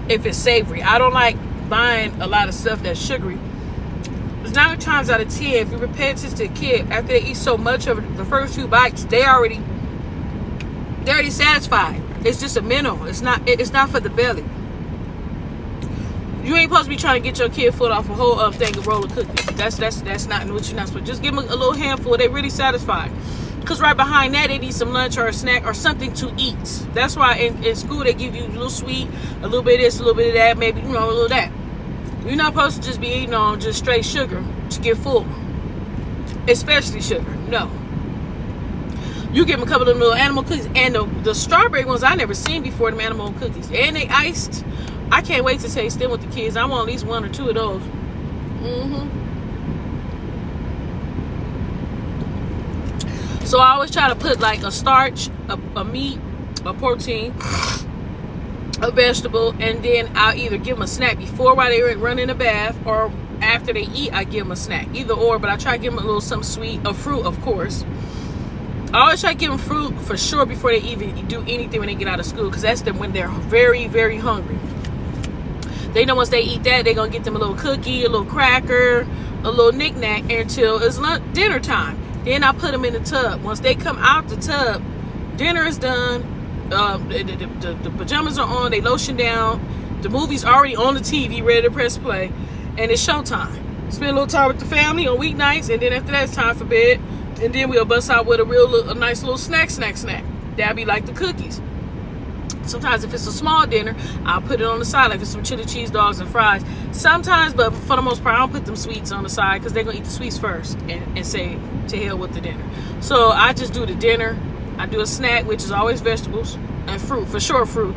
Speaker 2: if it's savory. I don't like buying a lot of stuff that's sugary. There's 9 times out of 10, if you pay attention to a kid, after they eat so much of it, the first few bites, they're already satisfied. It's just a mental. It's not for the belly. You ain't supposed to be trying to get your kid foot off a whole thing of roll of cookies. That's not what you're not supposed to. Just give them a little handful. They're really satisfied. Because right behind that, they need some lunch or a snack or something to eat. That's why in school they give you a little sweet, a little bit of this, a little bit of that, maybe, a little of that. You're not supposed to just be eating on just straight sugar to get full. Especially sugar. No. You give them a couple of little animal cookies. And the strawberry ones I never seen before, them animal cookies. And they iced. I can't wait to taste them with the kids. I want at least 1 or 2 of those. So I always try to put like a starch, a meat, a protein, a vegetable, and then I'll either give them a snack before while they run in the bath, or after they eat, I give them a snack. Either or, but I try to give them a little something sweet, a fruit, of course. I always try to give them fruit for sure before they even do anything when they get out of school, because that's when they're very, very hungry. They know once they eat that, they're going to get them a little cookie, a little cracker, a little knick-knack until it's dinner time. Then I put them in the tub. Once they come out the tub, dinner is done. The pajamas are on. They lotion down. The movie's already on the TV, ready to press play. And it's showtime. Spend a little time with the family on weeknights. And then after that, it's time for bed. And then we'll bust out with a nice little snack. That'll be like the cookies. Sometimes if it's a small dinner, I'll put it on the side, like it's some chili cheese dogs and fries. Sometimes, but for the most part, I don't put them sweets on the side because they're going to eat the sweets first and say to hell with the dinner. So I just do the dinner. I do a snack, which is always vegetables and fruit, for sure fruit.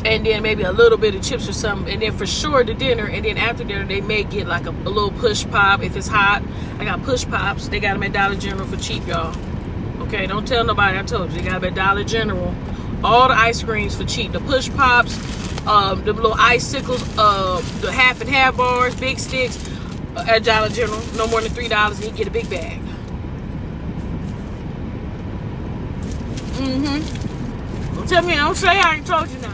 Speaker 2: And then maybe a little bit of chips or something. And then for sure the dinner. And then after dinner, they may get like a little push pop if it's hot. I got push pops. They got them at Dollar General for cheap, y'all. Okay, don't tell nobody I told you. They got them at Dollar General. All the ice creams for cheap. The push pops, the little icicles, the half and half bars, big sticks at Dollar General. No more than $3 and you get a big bag. Don't tell me, don't say I ain't told you now.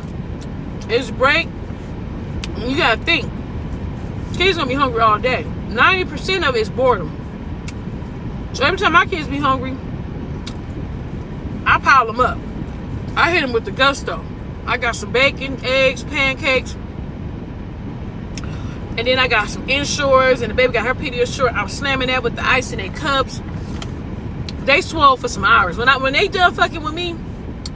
Speaker 2: It's break. You gotta think. Kids gonna be hungry all day. 90% of it is boredom. So every time my kids be hungry, I pile them up. I hit them with the gusto. I got some bacon, eggs, pancakes. And then I got some Ensures, and the baby got her Pediasure. I was slamming that with the ice in their cups. They swole for some hours. When they done fucking with me,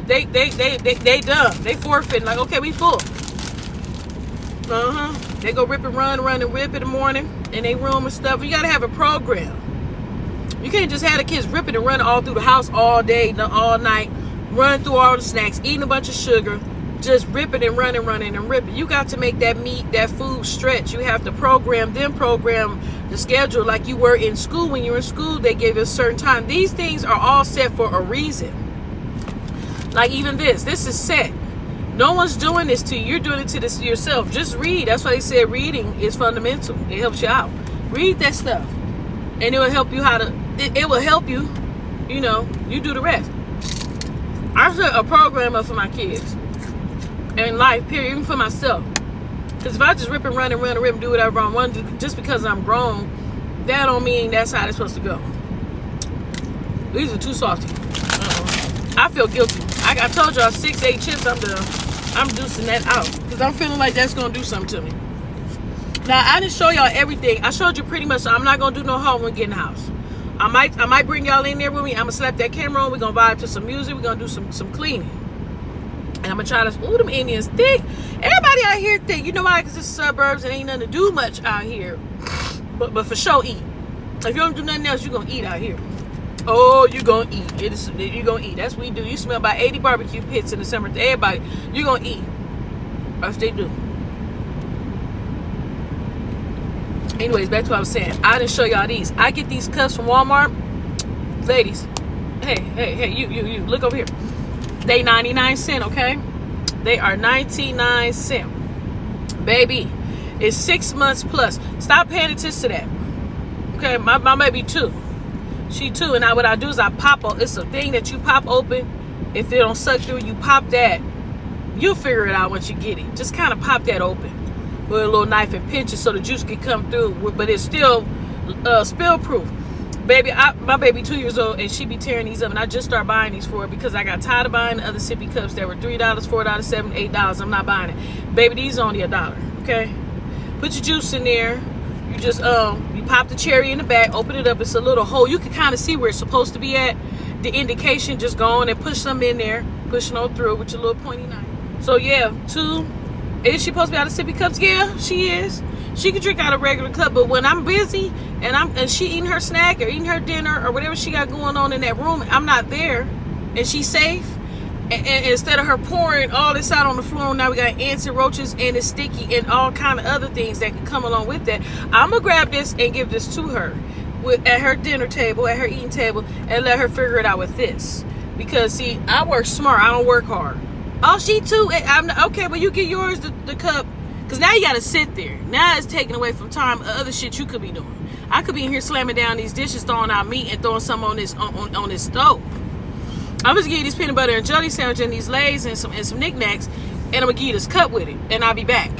Speaker 2: they done. They forfeit. Like, okay, we full. They go rip and run and rip in the morning in their room and stuff. You gotta have a program. You can't just have the kids ripping and running all through the house all day, all night. Run through all the snacks, eating a bunch of sugar, just ripping and running and ripping. You got to make that meat, that food stretch. You have to program the schedule like you were in school. When you were in school, they gave you a certain time. These things are all set for a reason. Like even this is set. No one's doing this to you. You're doing it to this yourself. Just read. That's why they said reading is fundamental. It helps you out. Read that stuff. And it will help you it will help you, you do the rest. I set a program up for my kids in life, period, even for myself. Because if I just rip and run and do whatever I want to do, just because I'm grown, that don't mean that's how it's supposed to go. These are too salty. I feel guilty. I told y'all 6-8 chips, I'm juicing that out. Because I'm feeling like that's going to do something to me. Now, I didn't show y'all everything. I showed you pretty much, so I'm not going to do no haul when we get in the house. I might bring y'all in there with me. I'm going to slap that camera on. We're going to vibe to some music. We're going to do some cleaning. And I'm going to try to... Ooh, them Indians thick. Everybody out here thick. You know why? Because it's suburbs and ain't nothing to do much out here. But for sure, eat. If you don't do nothing else, you're going to eat out here. Oh, you're going to eat. You're going to eat. That's what we do. You smell about 80 barbecue pits in the summer. To everybody, you're going to eat. That's what they do. Anyways, back to what I was saying. I didn't show y'all these. I get these cups from Walmart. Ladies, Hey, you, look over here. They 99 cents, okay? They are 99 cents. Baby, it's 6 months plus. Stop paying attention to that. Okay, my baby 2. She 2, and what I do is I pop, it's a thing that you pop open. If it don't suck through, you pop that. You'll figure it out once you get it. Just kind of pop that open with a little knife and pinch it so the juice can come through, but it's still spill proof. Baby, my baby 2 years old, and she be tearing these up, and I just started buying these for her because I got tired of buying the other sippy cups that were $3, $4, $7, $8. I'm not buying it. Baby, these only $1, okay? Put your juice in there. You just you pop the cherry in the back, open it up. It's a little hole. You can kind of see where it's supposed to be at. The indication, just go on and push some in there, pushing on through with your little pointy knife. So yeah, 2. Is she supposed to be out of sippy cups? Yeah, she is. She can drink out of a regular cup, but when I'm busy and she eating her snack or eating her dinner or whatever she got going on in that room, I'm not there, and she's safe. And instead of her pouring all this out on the floor, now we got ants and roaches and it's sticky and all kind of other things that can come along with that. I'm gonna grab this and give this to her at her dinner table, at her eating table, and let her figure it out with this. Because see, I work smart. I don't work hard. Oh, she too. I'm not, okay, but you get yours the cup. Because now you got to sit there. Now it's taking away from time other shit you could be doing. I could be in here slamming down these dishes, throwing out meat, and throwing some on this on this stove. I'm just give you this peanut butter and jelly sandwich and these Lays and some knickknacks, and I'm going to give you this cup with it, and I'll be back.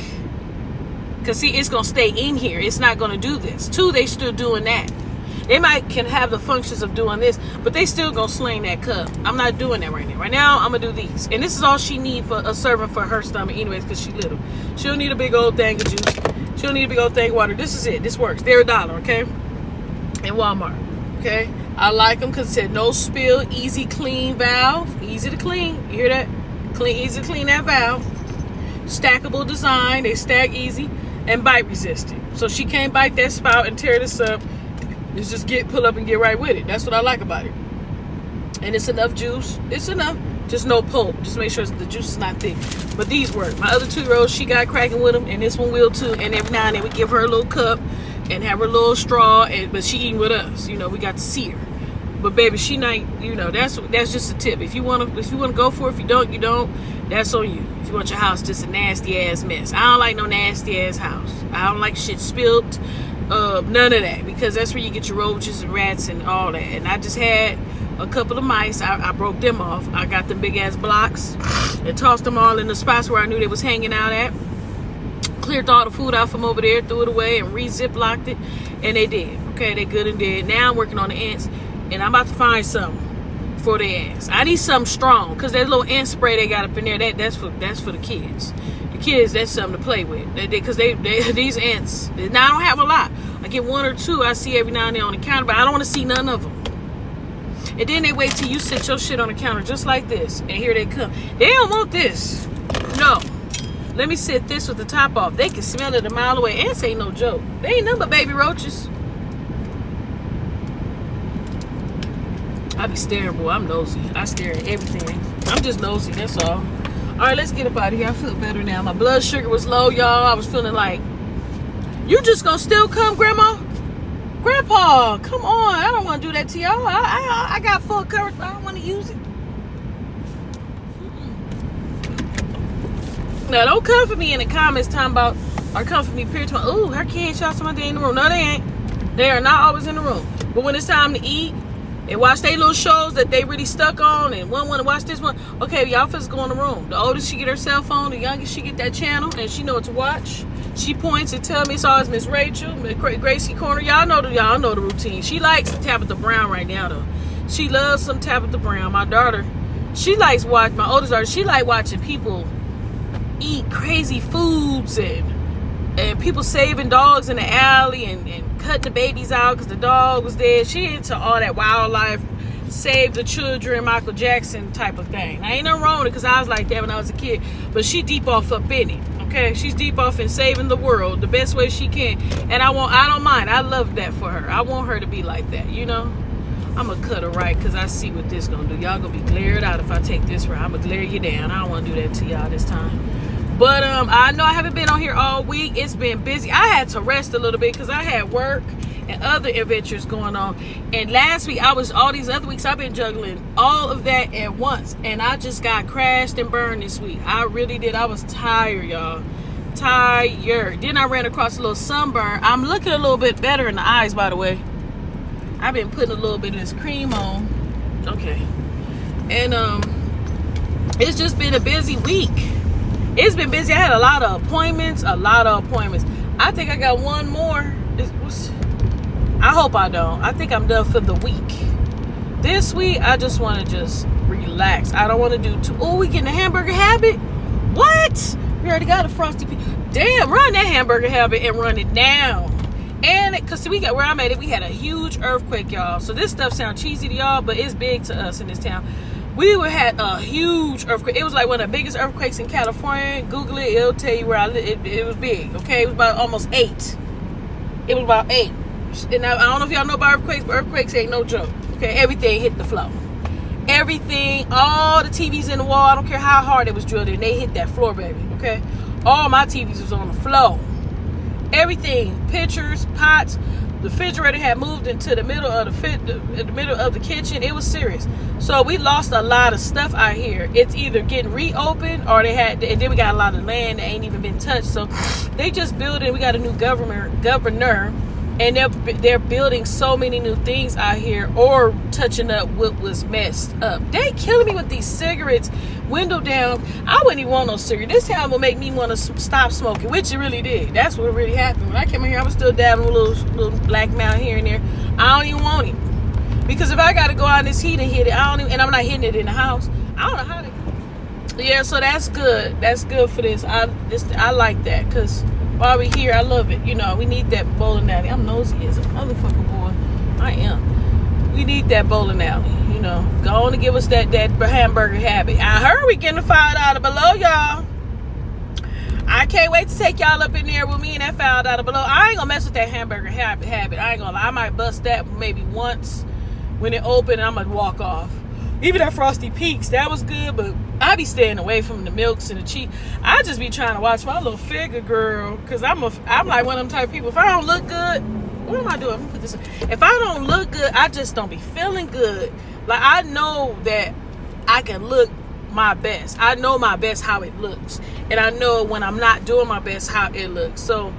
Speaker 2: Because, see, it's going to stay in here. It's not going to do this. 2, they still doing that. They can have the functions of doing this, but they still gonna sling that cup. I'm not doing that right now. Right now, I'm gonna do these. And this is all she need for a serving for her stomach anyways, because she little. She don't need a big old thing of juice. She don't need a big old thing of water. This is it. This works. They're $1, okay? In Walmart, okay? I like them because it said no spill, easy clean valve. Easy to clean. You hear that? Easy to clean that valve. Stackable design. They stack easy. And bite resistant. So she can't bite that spout and tear this up. It's just pull up and get right with it. That's what I like about it. And it's enough juice. It's enough. Just no pulp. Just make sure the juice is not thick. But these work. My other 2-year-old, she got cracking with them, and this one will too. And every now and then we give her a little cup and have her little straw. But she eating with us. You know, we got to see her. But baby, she not. You know, that's just a tip. If you wanna go for it. If you don't, you don't. That's on you. If you want your house just a nasty ass mess. I don't like no nasty ass house. I don't like shit spilled. None of that, because that's where you get your roaches and rats and all that. And I just had a couple of mice. I broke them off. I got them big ass blocks and tossed them all in the spots where I knew they was hanging out at. Cleared all the food out from over there, threw it away, and re-zip-locked it, and they did. Okay, they good and dead. Now I'm working on the ants, and I'm about to find something for their ass. I need something strong, because that little ant spray they got up in there, that's for the kids. Kids, that's something to play with, because they these ants. Now I don't have a lot. I get 1 or 2 I see every now and then on the counter, but I don't want to see none of them. And then they wait till you sit your shit on the counter just like this, and here they come. They don't want this. No, let me sit this with the top off. They can smell it a mile away. Ants ain't no joke. They ain't nothing but baby roaches. I be staring, boy. I'm nosy. I stare at everything. I'm just nosy. That's all. All right, let's get up out of here. I feel better now. My blood sugar was low, y'all. I was feeling like, you just gonna still come, Grandma? Grandpa, come on. I don't want to do that to y'all. I got full coverage, but I don't want to use it. Now, don't come for me in the comments talking about, or come for me, period. Ooh, her kids, y'all, somebody in the room. No, they ain't. They are not always in the room. But when it's time to eat, and watch they little shows that they really stuck on, and one want to watch this one. Okay, y'all first go in the room. The oldest, she get her cell phone. The youngest, she get that channel, and she know what to watch. She points and tell me it's always Miss Rachel, Miss Gracie Corner. Y'all know the routine. She likes Tabitha Brown right now, though. She loves some Tabitha Brown. My daughter, she likes watching. My oldest daughter, she like watching people eat crazy foods and people saving dogs in the alley and cutting the babies out because the dog was dead. She into all that wildlife, save the children, Michael Jackson type of thing. Now, ain't nothing wrong with it, because I was like that when I was a kid. But she deep off up in it. Okay, she's deep off in saving the world the best way she can. And I don't mind. I love that for her. I want her to be like that, you know. I'm gonna cut her right, because I see what this gonna do. Y'all gonna be glared out if I take this route. I'm gonna glare you down. I don't want to do that to y'all this time. But I know I haven't been on here all week. It's been busy. I had to rest a little bit because I had work and other adventures going on. And last week, all these other weeks, I've been juggling all of that at once. And I just got crashed and burned this week. I really did. I was tired, y'all. Tired. Then I ran across a little sunburn. I'm looking a little bit better in the eyes, by the way. I've been putting a little bit of this cream on. Okay. And it's just been a busy week. It's been busy. I had a lot of appointments. I think I got one more. I hope I don't. I think I'm done for the week. This week, I just want to just relax. I don't want to do too. Oh, we getting a hamburger habit? What? We already got a frosty pizza. Damn, run that hamburger habit and run it down. And because we got where I'm at, we had a huge earthquake, y'all. So this stuff sounds cheesy to y'all, but it's big to us in this town. We had a huge earthquake. It was like one of the biggest earthquakes in California. Google it. It'll tell you where I live. It was big, okay? It was about almost 8. It was about 8. And I don't know if y'all know about earthquakes, but earthquakes ain't no joke, okay? Everything hit the floor. Everything, all the TVs in the wall, I don't care how hard it was drilled in, they hit that floor, baby, okay? All my TVs was on the floor. Everything, pictures, pots, the refrigerator had moved into the middle of the kitchen. It was serious. So we lost a lot of stuff out here. It's either getting reopened or and then we got a lot of land that ain't even been touched. So they just building. We got a new governor, and they're building so many new things out here or touching up what was messed up. They killing me with these cigarettes, window down. I wouldn't even want no cigarette. This time will make me want to stop smoking, which it really did. That's what really happened. When I came in here, I was still dabbing a little black mouth here and there. I don't even want it. Because if I got to go out in this heat and hit it, and I'm not hitting it in the house, I don't know how to. Yeah, so that's good. That's good for this. I like that because while we're here, I love it. You know, we need that bowling alley. I'm nosy as a motherfucker, boy. I am. We need that bowling alley. You know, go on and give us that hamburger habit. I heard we getting $5 below, y'all. I can't wait to take y'all up in there with me and that $5 below. I ain't gonna mess with that hamburger habit. I ain't gonna lie. I might bust that maybe once when it opened, and I'm gonna walk off. Even that Frosty Peaks, that was good, but I be staying away from the milks and the cheese. I just be trying to watch my little figure, girl, because I'm like one of them type of people. If I don't look good, what am I doing? I'm gonna put this. If I don't look good, I just don't be feeling good. Like, I know that I can look my best. I know my best how it looks, and I know when I'm not doing my best how it looks. So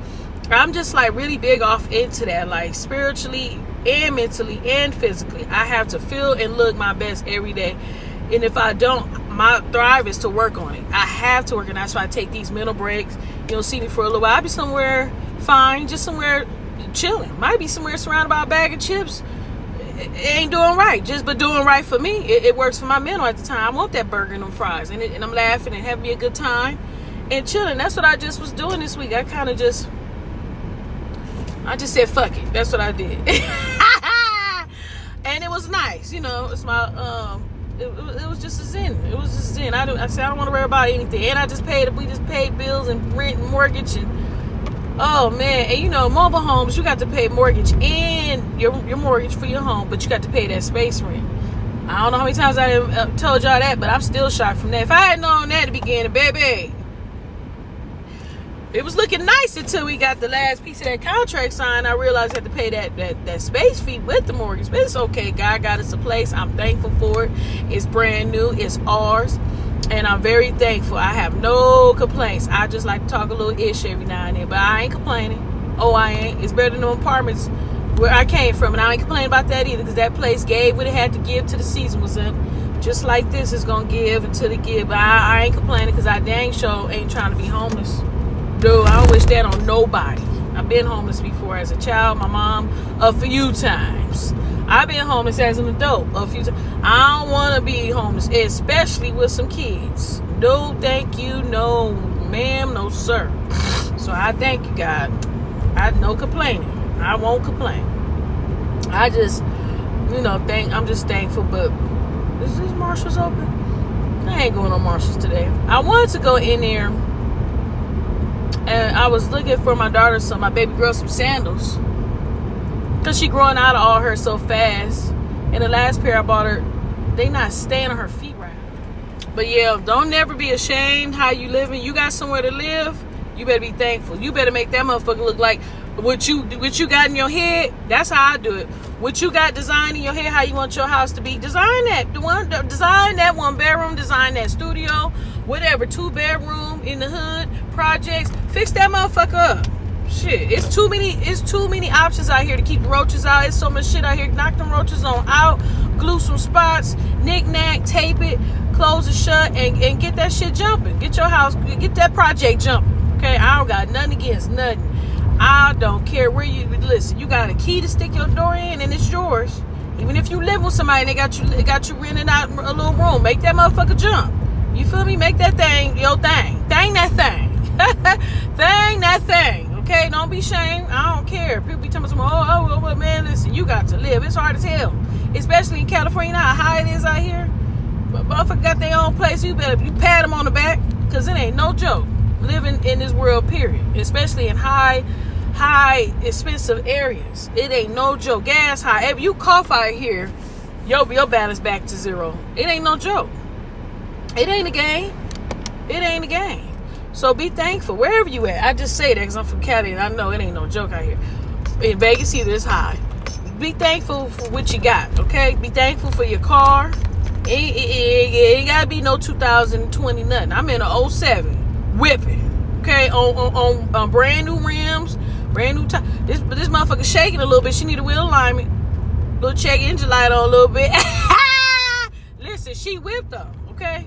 Speaker 2: I'm just like really big off into that, like spiritually and mentally and physically. I have to feel and look my best every day. And if I don't, my thrive is to work on it. I have to work, and that's why I take these mental breaks. You'll see me for a little while. I'll be somewhere fine, just somewhere chilling. Might be somewhere surrounded by a bag of chips. It ain't doing right, but doing right for me. It works for my mental at the time. I want that burger and them fries, and I'm laughing and having me a good time and chilling. That's what I just was doing this week. I just said fuck it. That's what I did. And it was nice, you know. It's my it was just a zen. It was just a zen. I said I don't want to worry about anything. And we just paid bills and rent and mortgage, and oh man, and you know, mobile homes, you got to pay mortgage and your mortgage for your home, but you got to pay that space rent. I don't know how many times I told y'all that, but I'm still shocked from that. If I had known that at the beginning, baby, it was looking nice until we got the last piece of that contract signed. I realized I had to pay that space fee with the mortgage. But it's okay. God got us a place. I'm thankful for it. It's brand new. It's ours. And I'm very thankful. I have no complaints. I just like to talk a little ish every now and then. But I ain't complaining. Oh, I ain't. It's better than the apartments where I came from. And I ain't complaining about that either, because that place gave what it had to give till the season was up. Just like this is going to give until it give. But I ain't complaining, because I dang sure ain't trying to be homeless. Dude, I don't wish that on nobody. I've been homeless before as a child. My mom a few times. I've been homeless as an adult a few times. I don't want to be homeless, especially with some kids. No, thank you. No, ma'am. No, sir. So I thank you, God. No complaining. I won't complain. I just, I'm just thankful. But is Marshall's open? I ain't going on Marshall's today. I wanted to go in there. And I was looking for my daughter, my baby girl, some sandals. Because she growing out of all her so fast. And the last pair I bought her, they not staying on her feet right. But yeah, don't never be ashamed how you living. You got somewhere to live, you better be thankful. You better make that motherfucker look like What you got in your head, that's how I do it. What you got designed in your head, how you want your house to be, design that. Design that 1 bedroom, design that studio, whatever, 2 bedroom in the hood, projects. Fix that motherfucker up. Shit, it's too many options out here to keep the roaches out. It's so much shit out here. Knock them roaches on out, glue some spots, knick-knack, tape it, close it shut, and get that shit jumping. Get your house, get that project jumping. Okay, I don't got nothing against nothing. I don't care where you listen. You got a key to stick your door in, and it's yours. Even if you live with somebody and they got you renting out a little room, make that motherfucker jump. You feel me? Make that thing your thing. Thing that thing. Thing that thing. Okay, don't be ashamed. I don't care. People be telling me, oh, man, listen, you got to live. It's hard as hell, especially in California. You know how high it is out here. But motherfucker got their own place. You better pat them on the back, because it ain't no joke living in this world, period. Especially in high expensive areas. It ain't no joke. Gas high. If you cough out here, your balance back to zero. It ain't no joke. It ain't a game. It ain't a game. So be thankful wherever you at. I just say that because I'm from Cali and I know it ain't no joke out here. In Vegas either, it's high. Be thankful for what you got, okay? Be thankful for your car. It ain't gotta be no 2020 nothing. I'm in a 07 whipping, okay? On brand new rims, brand new tires. This motherfucker shaking a little bit. She need a wheel alignment. Little check engine light on a little bit. Listen, she whipped though, okay?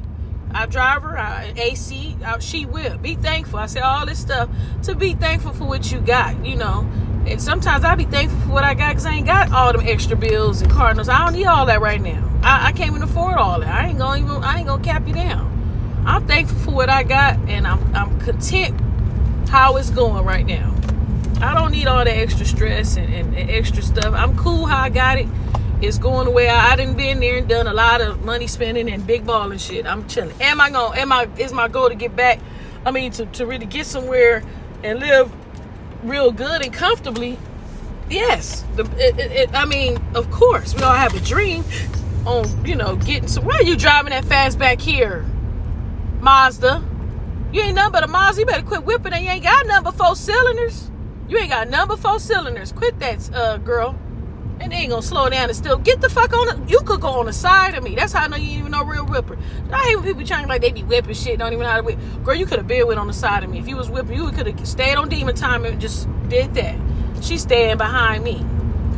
Speaker 2: I drive her, AC, she will. Be thankful. I say all this stuff to be thankful for what you got, you know. And sometimes I be thankful for what I got because I ain't got all them extra bills and car notes. I don't need all that right now. I can't even afford all that. I ain't gonna cap you down. I'm thankful for what I got, and I'm content how it's going right now. I don't need all the extra stress and extra stuff. I'm cool how I got it. It's going the way I done been there and done a lot of money spending and big ball and shit. I'm chilling. Is my goal to get back? I mean, to really get somewhere and live real good and comfortably? Yes. I mean, of course, we all have a dream on, you know, getting some. Why are you driving that fast back here, Mazda? You ain't nothing but a Mazda. You better quit whipping, and you ain't got nothing but 4 cylinders. You ain't got nothing but 4 cylinders. Quit that, girl. And they ain't gonna slow down and still get the fuck on it. You could go on the side of me. That's how I know you ain't even no real whipper. I hate when people trying like they be whipping shit, don't even know how to whip. Girl, you could have been with on the side of me. If you was whipping, you could have stayed on demon time and just did that. She's staying behind me.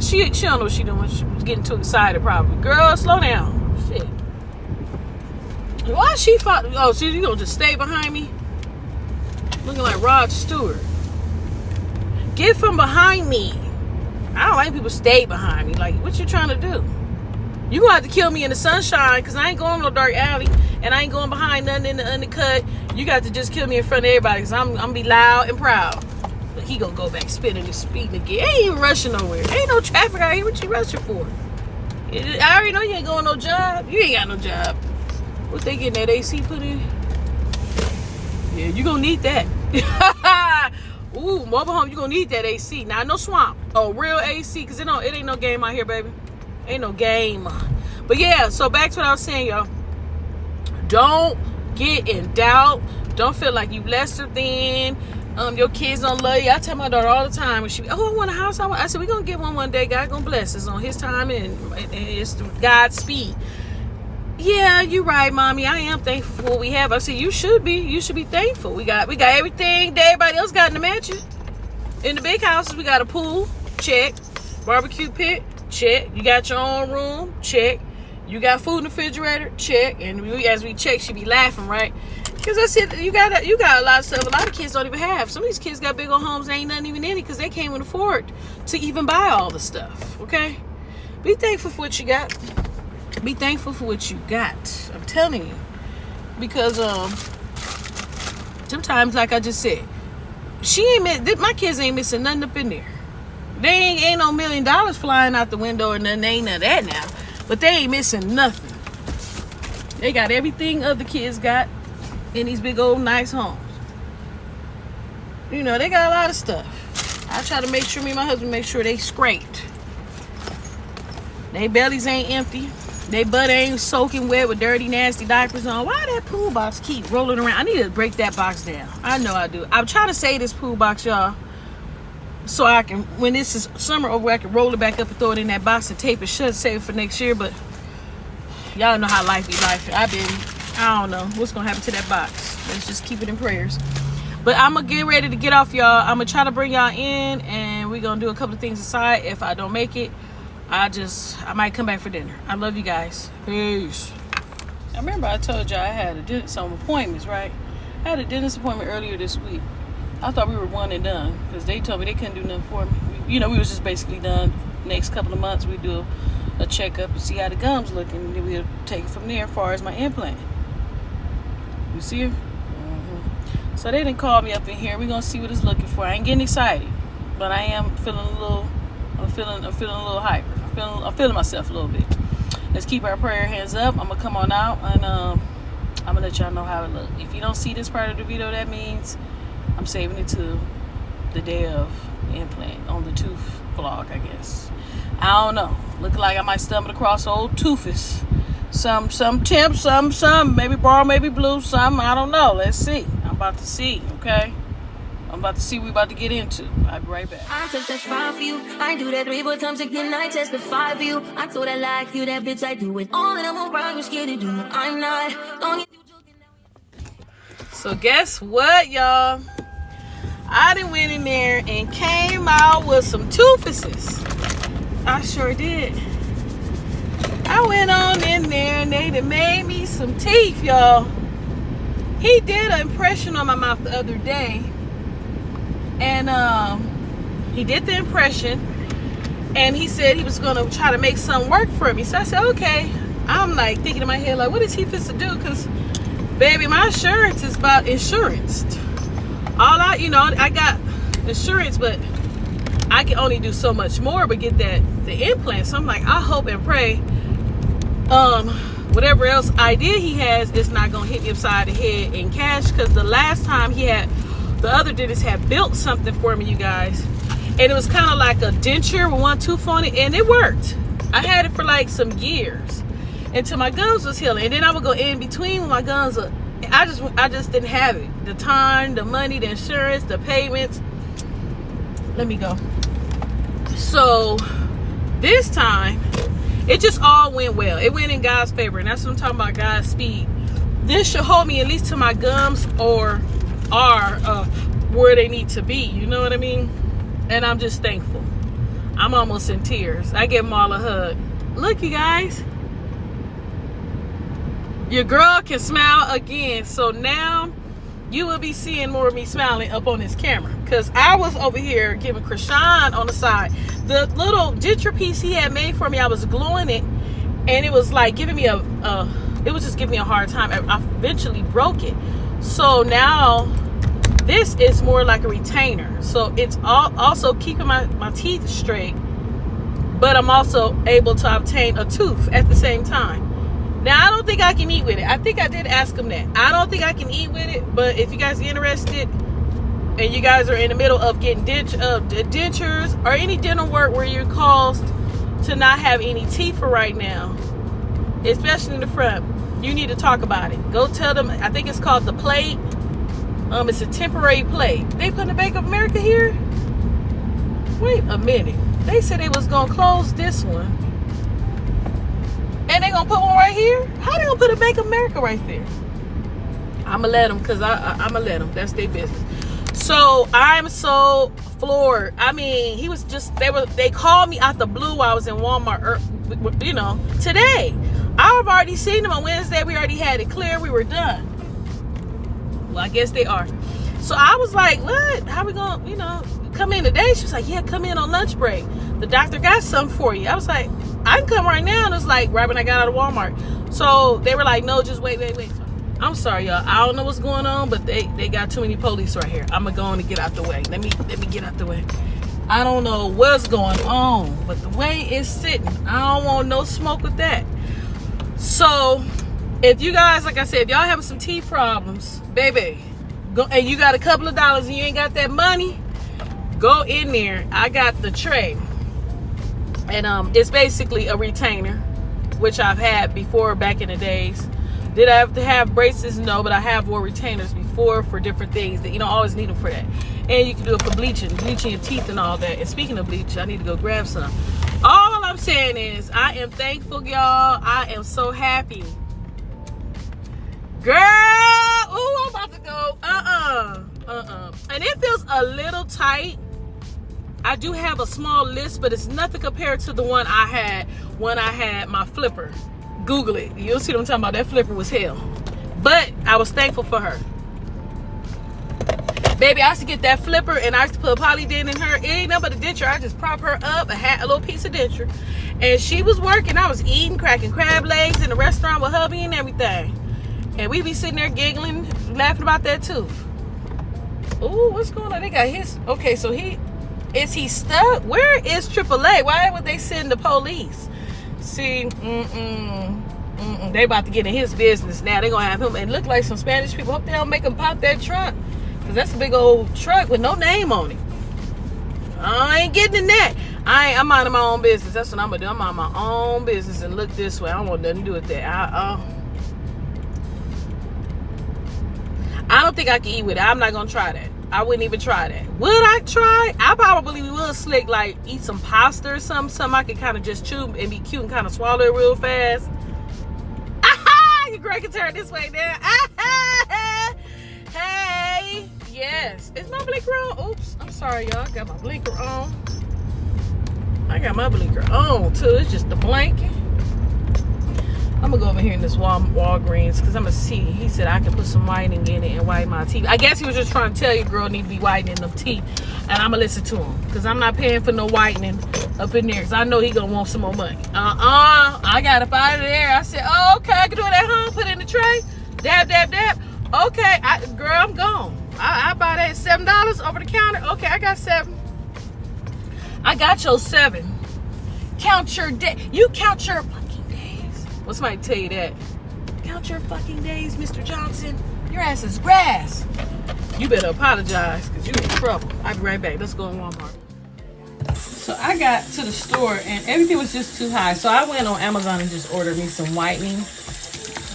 Speaker 2: She don't know what she doing. She was getting too excited probably. Girl, slow down. Shit. Why she fought? Oh, so you gonna just stay behind me? Looking like Rod Stewart. Get from behind me. I don't like people stay behind me. Like, what you trying to do? You gonna have to kill me in the sunshine, because I ain't going no dark alley, and I ain't going behind nothing in the undercut. You got to just kill me in front of everybody, because I'm gonna be loud and proud. But he gonna go back spinning and speeding again. Ain't even rushing nowhere. Ain't no traffic out here. What you rushing for? I already know you ain't going no job. You ain't got no job. What they getting that AC put in? Yeah, you gonna need that. Ooh, mobile home, you gonna need that AC. Now, no swamp. Oh, real AC, because it ain't no game out here, baby. Ain't no game. But yeah, so back to what I was saying, y'all. Don't get in doubt. Don't feel like you lesser than. Your kids don't love you. I tell my daughter all the time when she, I want a house. I said, we're gonna get one day. God gonna bless us on his time and it's God's speed. Yeah, you're right, mommy. I am thankful for what we have. I said, you should be. You should be thankful. We got everything that everybody else got in the mansion. In the big houses, we got a pool, check. Barbecue pit, check. You got your own room, check. You got food in the refrigerator, check. And as we check, she be laughing, right? Because I said, you got a lot of stuff a lot of kids don't even have. Some of these kids got big old homes, ain't nothing even in it because they can't even afford to even buy all the stuff, okay? Be thankful for what you got. Be thankful for what you got. I'm telling you. Because sometimes, like I just said, my kids ain't missing nothing up in there. They ain't no $1 million flying out the window or nothing. They ain't none of that now. But they ain't missing nothing. They got everything other kids got in these big old nice homes. You know, they got a lot of stuff. I try to make sure, me and my husband make sure they scraped. They bellies ain't empty. They butt ain't soaking wet with dirty, nasty diapers on. Why that pool box keep rolling around? I need to break that box down. I know I do. I'm trying to say this pool box, y'all. so I can, when this is summer over, I can roll it back up and throw it in that box and tape it shut, save it for next year. But y'all know how life be life. I don't know what's gonna happen to that box. Let's just keep it in prayers. But I'm gonna get ready to get off, y'all. I'm gonna try to bring y'all in, and we're gonna do a couple of things aside. If I don't make it, I might come back for dinner. I love you guys. Peace. I remember I told y'all I had some appointments, right? I had a dentist appointment earlier this week. I thought we were one and done because they told me they couldn't do nothing for me. We was just basically done. Next couple of months, we do a checkup and see how the gums looking, and then we'll take it from there as far as my implant. You see her? Mm-hmm. So they didn't call me up in here. We're gonna see what it's looking for. I ain't getting excited, but I am feeling a little. I'm feeling a little hyper. I'm feeling myself a little bit. Let's keep our prayer hands up. I'm gonna come on out and I'm gonna let y'all know how it looks. If you don't see this part of the video, that means I'm saving it to the day of the implant on the tooth vlog, I guess. I don't know. Look like I might stumble across old Toofus. Some Tim, some, maybe Bar, maybe Blue, some, I don't know. Let's see. I'm about to see, okay? I'm about to see what we about to get into. I'll be right back.
Speaker 1: I testify for you. I do that 3-4 times again. I testify for you. I told I like you, that bitch. I do it all that I'm around. You're scared to do it. I'm not. Don't get you joking now.
Speaker 2: So guess what, y'all? I done went in there and came out with some toofuses. I sure did. I went on in there and they done made me some teeth, y'all. He did an impression on my mouth the other day. And he did the impression. And he said he was going to try to make something work for me. So I said, okay. I'm like thinking in my head, like, what is he supposed to do? Because, baby, my insurance is about insurance. I got insurance, but I can only do so much more but get the implant. So I'm like, I hope and pray whatever else idea he has is not gonna hit me upside the head in cash, because the last time the other dentist had built something for me, you guys, and it was kind of like a denture with one tooth on it, and it worked. I had it for like some years until my gums was healing, and then I would go in between when my gums were, I just didn't have it. The time, the money, the insurance, the payments. Let me go. So this time, it just all went well. It went in God's favor, and that's what I'm talking about, God's speed. This should hold me at least till my gums are where they need to be. You know what I mean? And I'm just thankful. I'm almost in tears. I give them all a hug. Look, you guys. Your girl can smile again. So now you will be seeing more of me smiling up on this camera, because I was over here giving Krishan on the side the little denture piece he had made for me. I was gluing it, and it was like giving me it was just giving me a hard time. I eventually broke it. So now this is more like a retainer, so it's also keeping my teeth straight, but I'm also able to obtain a tooth at the same time. Now, I don't think I can eat with it. I think I did ask him that. I don't think I can eat with it, but if you guys are interested and you guys are in the middle of getting dentures or any dental work where you're caused to not have any teeth for right now, especially in the front, you need to talk about it. Go tell them, I think it's called the plate. It's a temporary plate. They put the Bank of America here? Wait a minute. They said they was going to close this one. And they gonna put one right here? How they gonna put a Bank of America right there? I'ma let them, because I'ma let them. That's their business. So I'm so floored. I mean, he was just, they called me out the blue while I was in Walmart, today. I've already seen them on Wednesday. We already had it clear. We were done. Well, I guess they are. So I was like, what? How we gonna, come in today? She was like, yeah, come in on lunch break. The doctor got something for you. I was like, I can come right now. And it's like right when I got out of Walmart. So they were like, no, just wait. I'm sorry, y'all. I don't know what's going on, but they got too many police right here. I'm gonna go on and get out the way. Let me get out the way. I don't know what's going on, but the way it's sitting, I don't want no smoke with that. So if you guys, like I said, if y'all having some teeth problems, baby, go, and you got a couple of dollars and you ain't got that money, go in there. I got the tray. And it's basically a retainer, which I've had before back in the days. Did I have to have braces? No, but I have wore retainers before for different things that you don't always need them for that. And you can do it for bleaching your teeth and all that. And speaking of bleach, I need to go grab some. All I'm saying is I am thankful, y'all. I am so happy. Girl, ooh, I'm about to go. And it feels a little tight. I do have a small list, but it's nothing compared to the one I had when I had my flipper. Google it. You'll see what I'm talking about. That flipper was hell. But I was thankful for her. Baby, I used to get that flipper and I used to put a Polydent in her. It ain't nothing but a denture. I just prop her up, a little piece of denture. And she was working. I was eating, cracking crab legs in the restaurant with hubby and everything. And we be sitting there giggling, laughing about that too. Ooh, what's going on? They got his. Okay, so is he stuck? Where is AAA? Why would they send the police? See, they about to get in his business now. They gonna have him and look like some Spanish people. Hope they don't make him pop that trunk, cause that's a big old truck with no name on it. I ain't getting in that. I'm minding my own business. That's what I'm gonna do. I'm on my own business and look this way. I don't want nothing to do with that. I don't think I can eat with it. I'm not gonna try that. I wouldn't even try that. Would I try? I probably would slick, like eat some pasta or something I could kind of just chew and be cute and kind of swallow it real fast. Aha! Your girl can turn this way now. Aha! Hey, yes. Is my blinker on? Oops, I'm sorry, y'all. I got my blinker on. I got my blinker on too. It's just the blanket. I'm gonna go over here in this Walgreens because I'm gonna see. He said I can put some whitening in it and whiten my teeth. I guess he was just trying to tell you, girl, need to be whitening them teeth. And I'm gonna listen to him because I'm not paying for no whitening up in there because I know he gonna want some more money. I got up out of there. I said, oh, okay, I can do it at home. Put it in the tray. Dab, dab, dab. Okay, girl, I'm gone. I buy that $7 over the counter. Okay, I got 7. I got your 7. Count your day. You count your fucking days. Well, somebody tell you that. Count your fucking days, Mr. Johnson. Your ass is grass. You better apologize because you in trouble. I'll be right back. Let's go in Walmart. So I got to the store and everything was just too high. So I went on Amazon and just ordered me some whitening.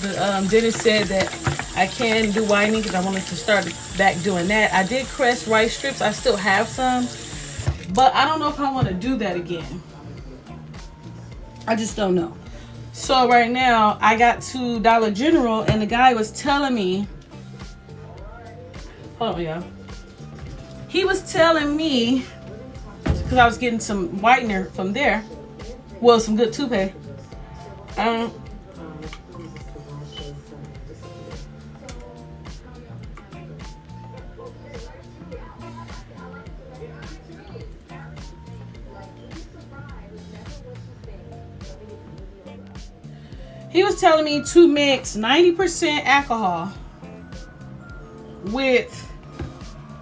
Speaker 2: But then it said that I can do whitening because I wanted to start back doing that. I did Crest rice strips. I still have some. But I don't know if I want to do that again. I just don't know. So right now I got to Dollar General and the guy was telling me, hold on, y'all. He was telling me, because I was getting some whitener from there, well, some good toothpaste. He was telling me to mix 90% alcohol with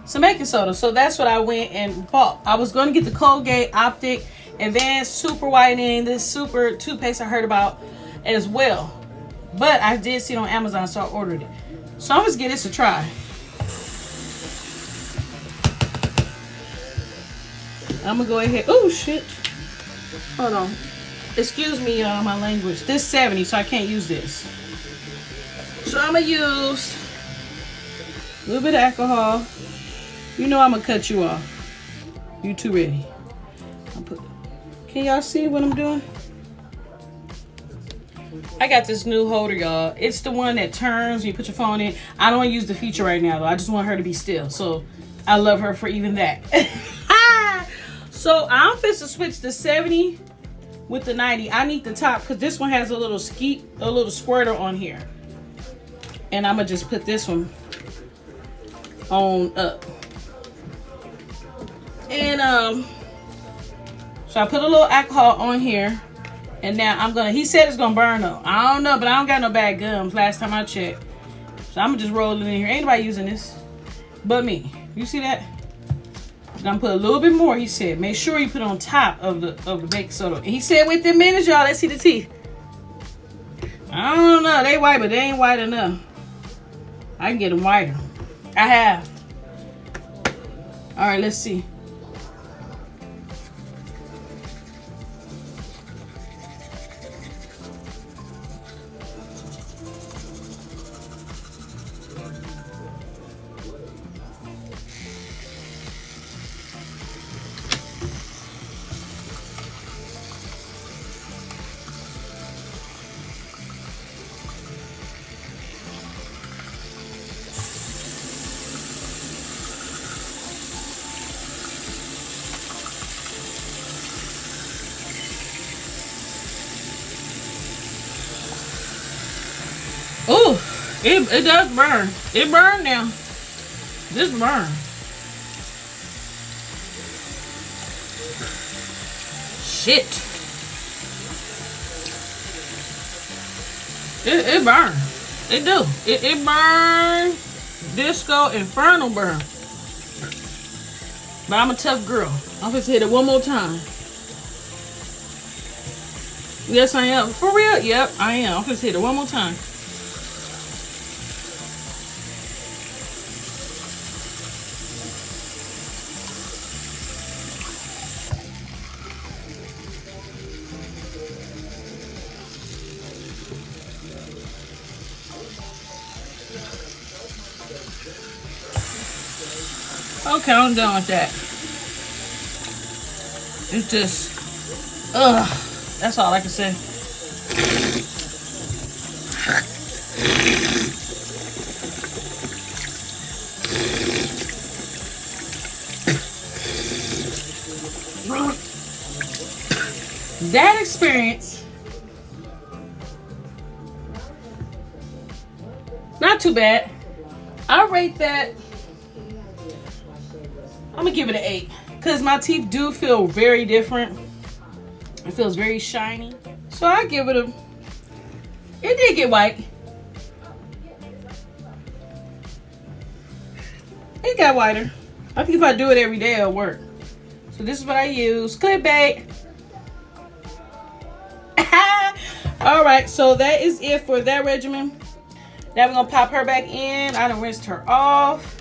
Speaker 2: some baking soda. So that's what I went and bought. I was going to get the Colgate Optic Advanced Super Whitening, this super toothpaste I heard about as well. But I did see it on Amazon, so I ordered it. So I'm just give this a try. I'm going to go ahead. Oh, shit. Hold on. Excuse me, my language. This 70, so I can't use this. So I'm going to use a little bit of alcohol. You know I'm going to cut you off. You too ready. Can y'all see what I'm doing? I got this new holder, y'all. It's the one that turns, you put your phone in. I don't want to use the feature right now, though. I just want her to be still. So I love her for even that. So I'm fit to switch to 70 with the 90. I need the top because this one has a little squirter on here. And I'm going to just put this one on up. And so I put a little alcohol on here. And now I'm going to, he said it's going to burn though. I don't know, but I don't got no bad gums last time I checked. So I'm going to just roll it in here. Ain't nobody using this but me. You see that? I'm gonna put a little bit more. He said, make sure you put on top of the baking soda. And he said, within minutes, y'all, let's see the teeth. I don't know. They white, but they ain't white enough. I can get them whiter. I have. All right, let's see. It does burn. It burned now. This burn. Shit. It burn. It do. It burn. Disco Inferno burn. But I'm a tough girl. I'm gonna hit it one more time. Yes, I am. For real? Yep, I am. I'm gonna hit it one more time. Okay, I'm done with that. It's just, that's all I can say. That experience, not too bad. I rate that, I'm gonna give it an 8 because my teeth do feel very different. It feels very shiny. So I give it a, it did get white. It got whiter. I think if I do it every day, it'll work. So this is what I use, clickbait. All right, so that is it for that regimen. Now we're gonna pop her back in. I done rinsed her off.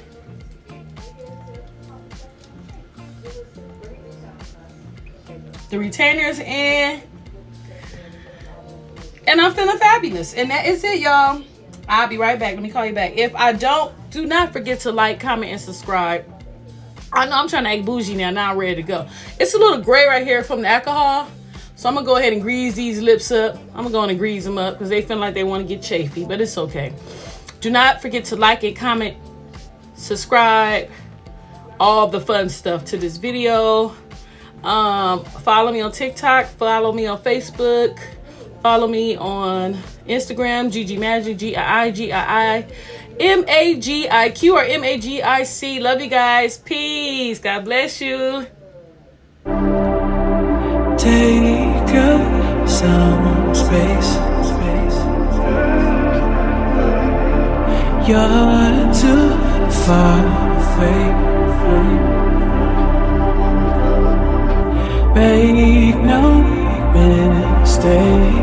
Speaker 2: The retainers in, and I'm feeling fabulous. And that is it, y'all. I'll be right back. Let me call you back. If I don't, do not forget to like, comment, and subscribe. I know I'm trying to act bougie now. Now I'm ready to go. It's a little gray right here from the alcohol, so I'm gonna go ahead and grease these lips up. I'm gonna go on and grease them up because they feel like they want to get chafy, but it's okay. Do not forget to like and comment, subscribe, all the fun stuff to this video. Follow me on TikTok, follow me on Facebook, follow me on Instagram, Gigi Magic, GIIMAGIQ or MAGIC. Love you guys. Peace. God bless you.
Speaker 6: Take up some space. You're too far away. Make no mistake.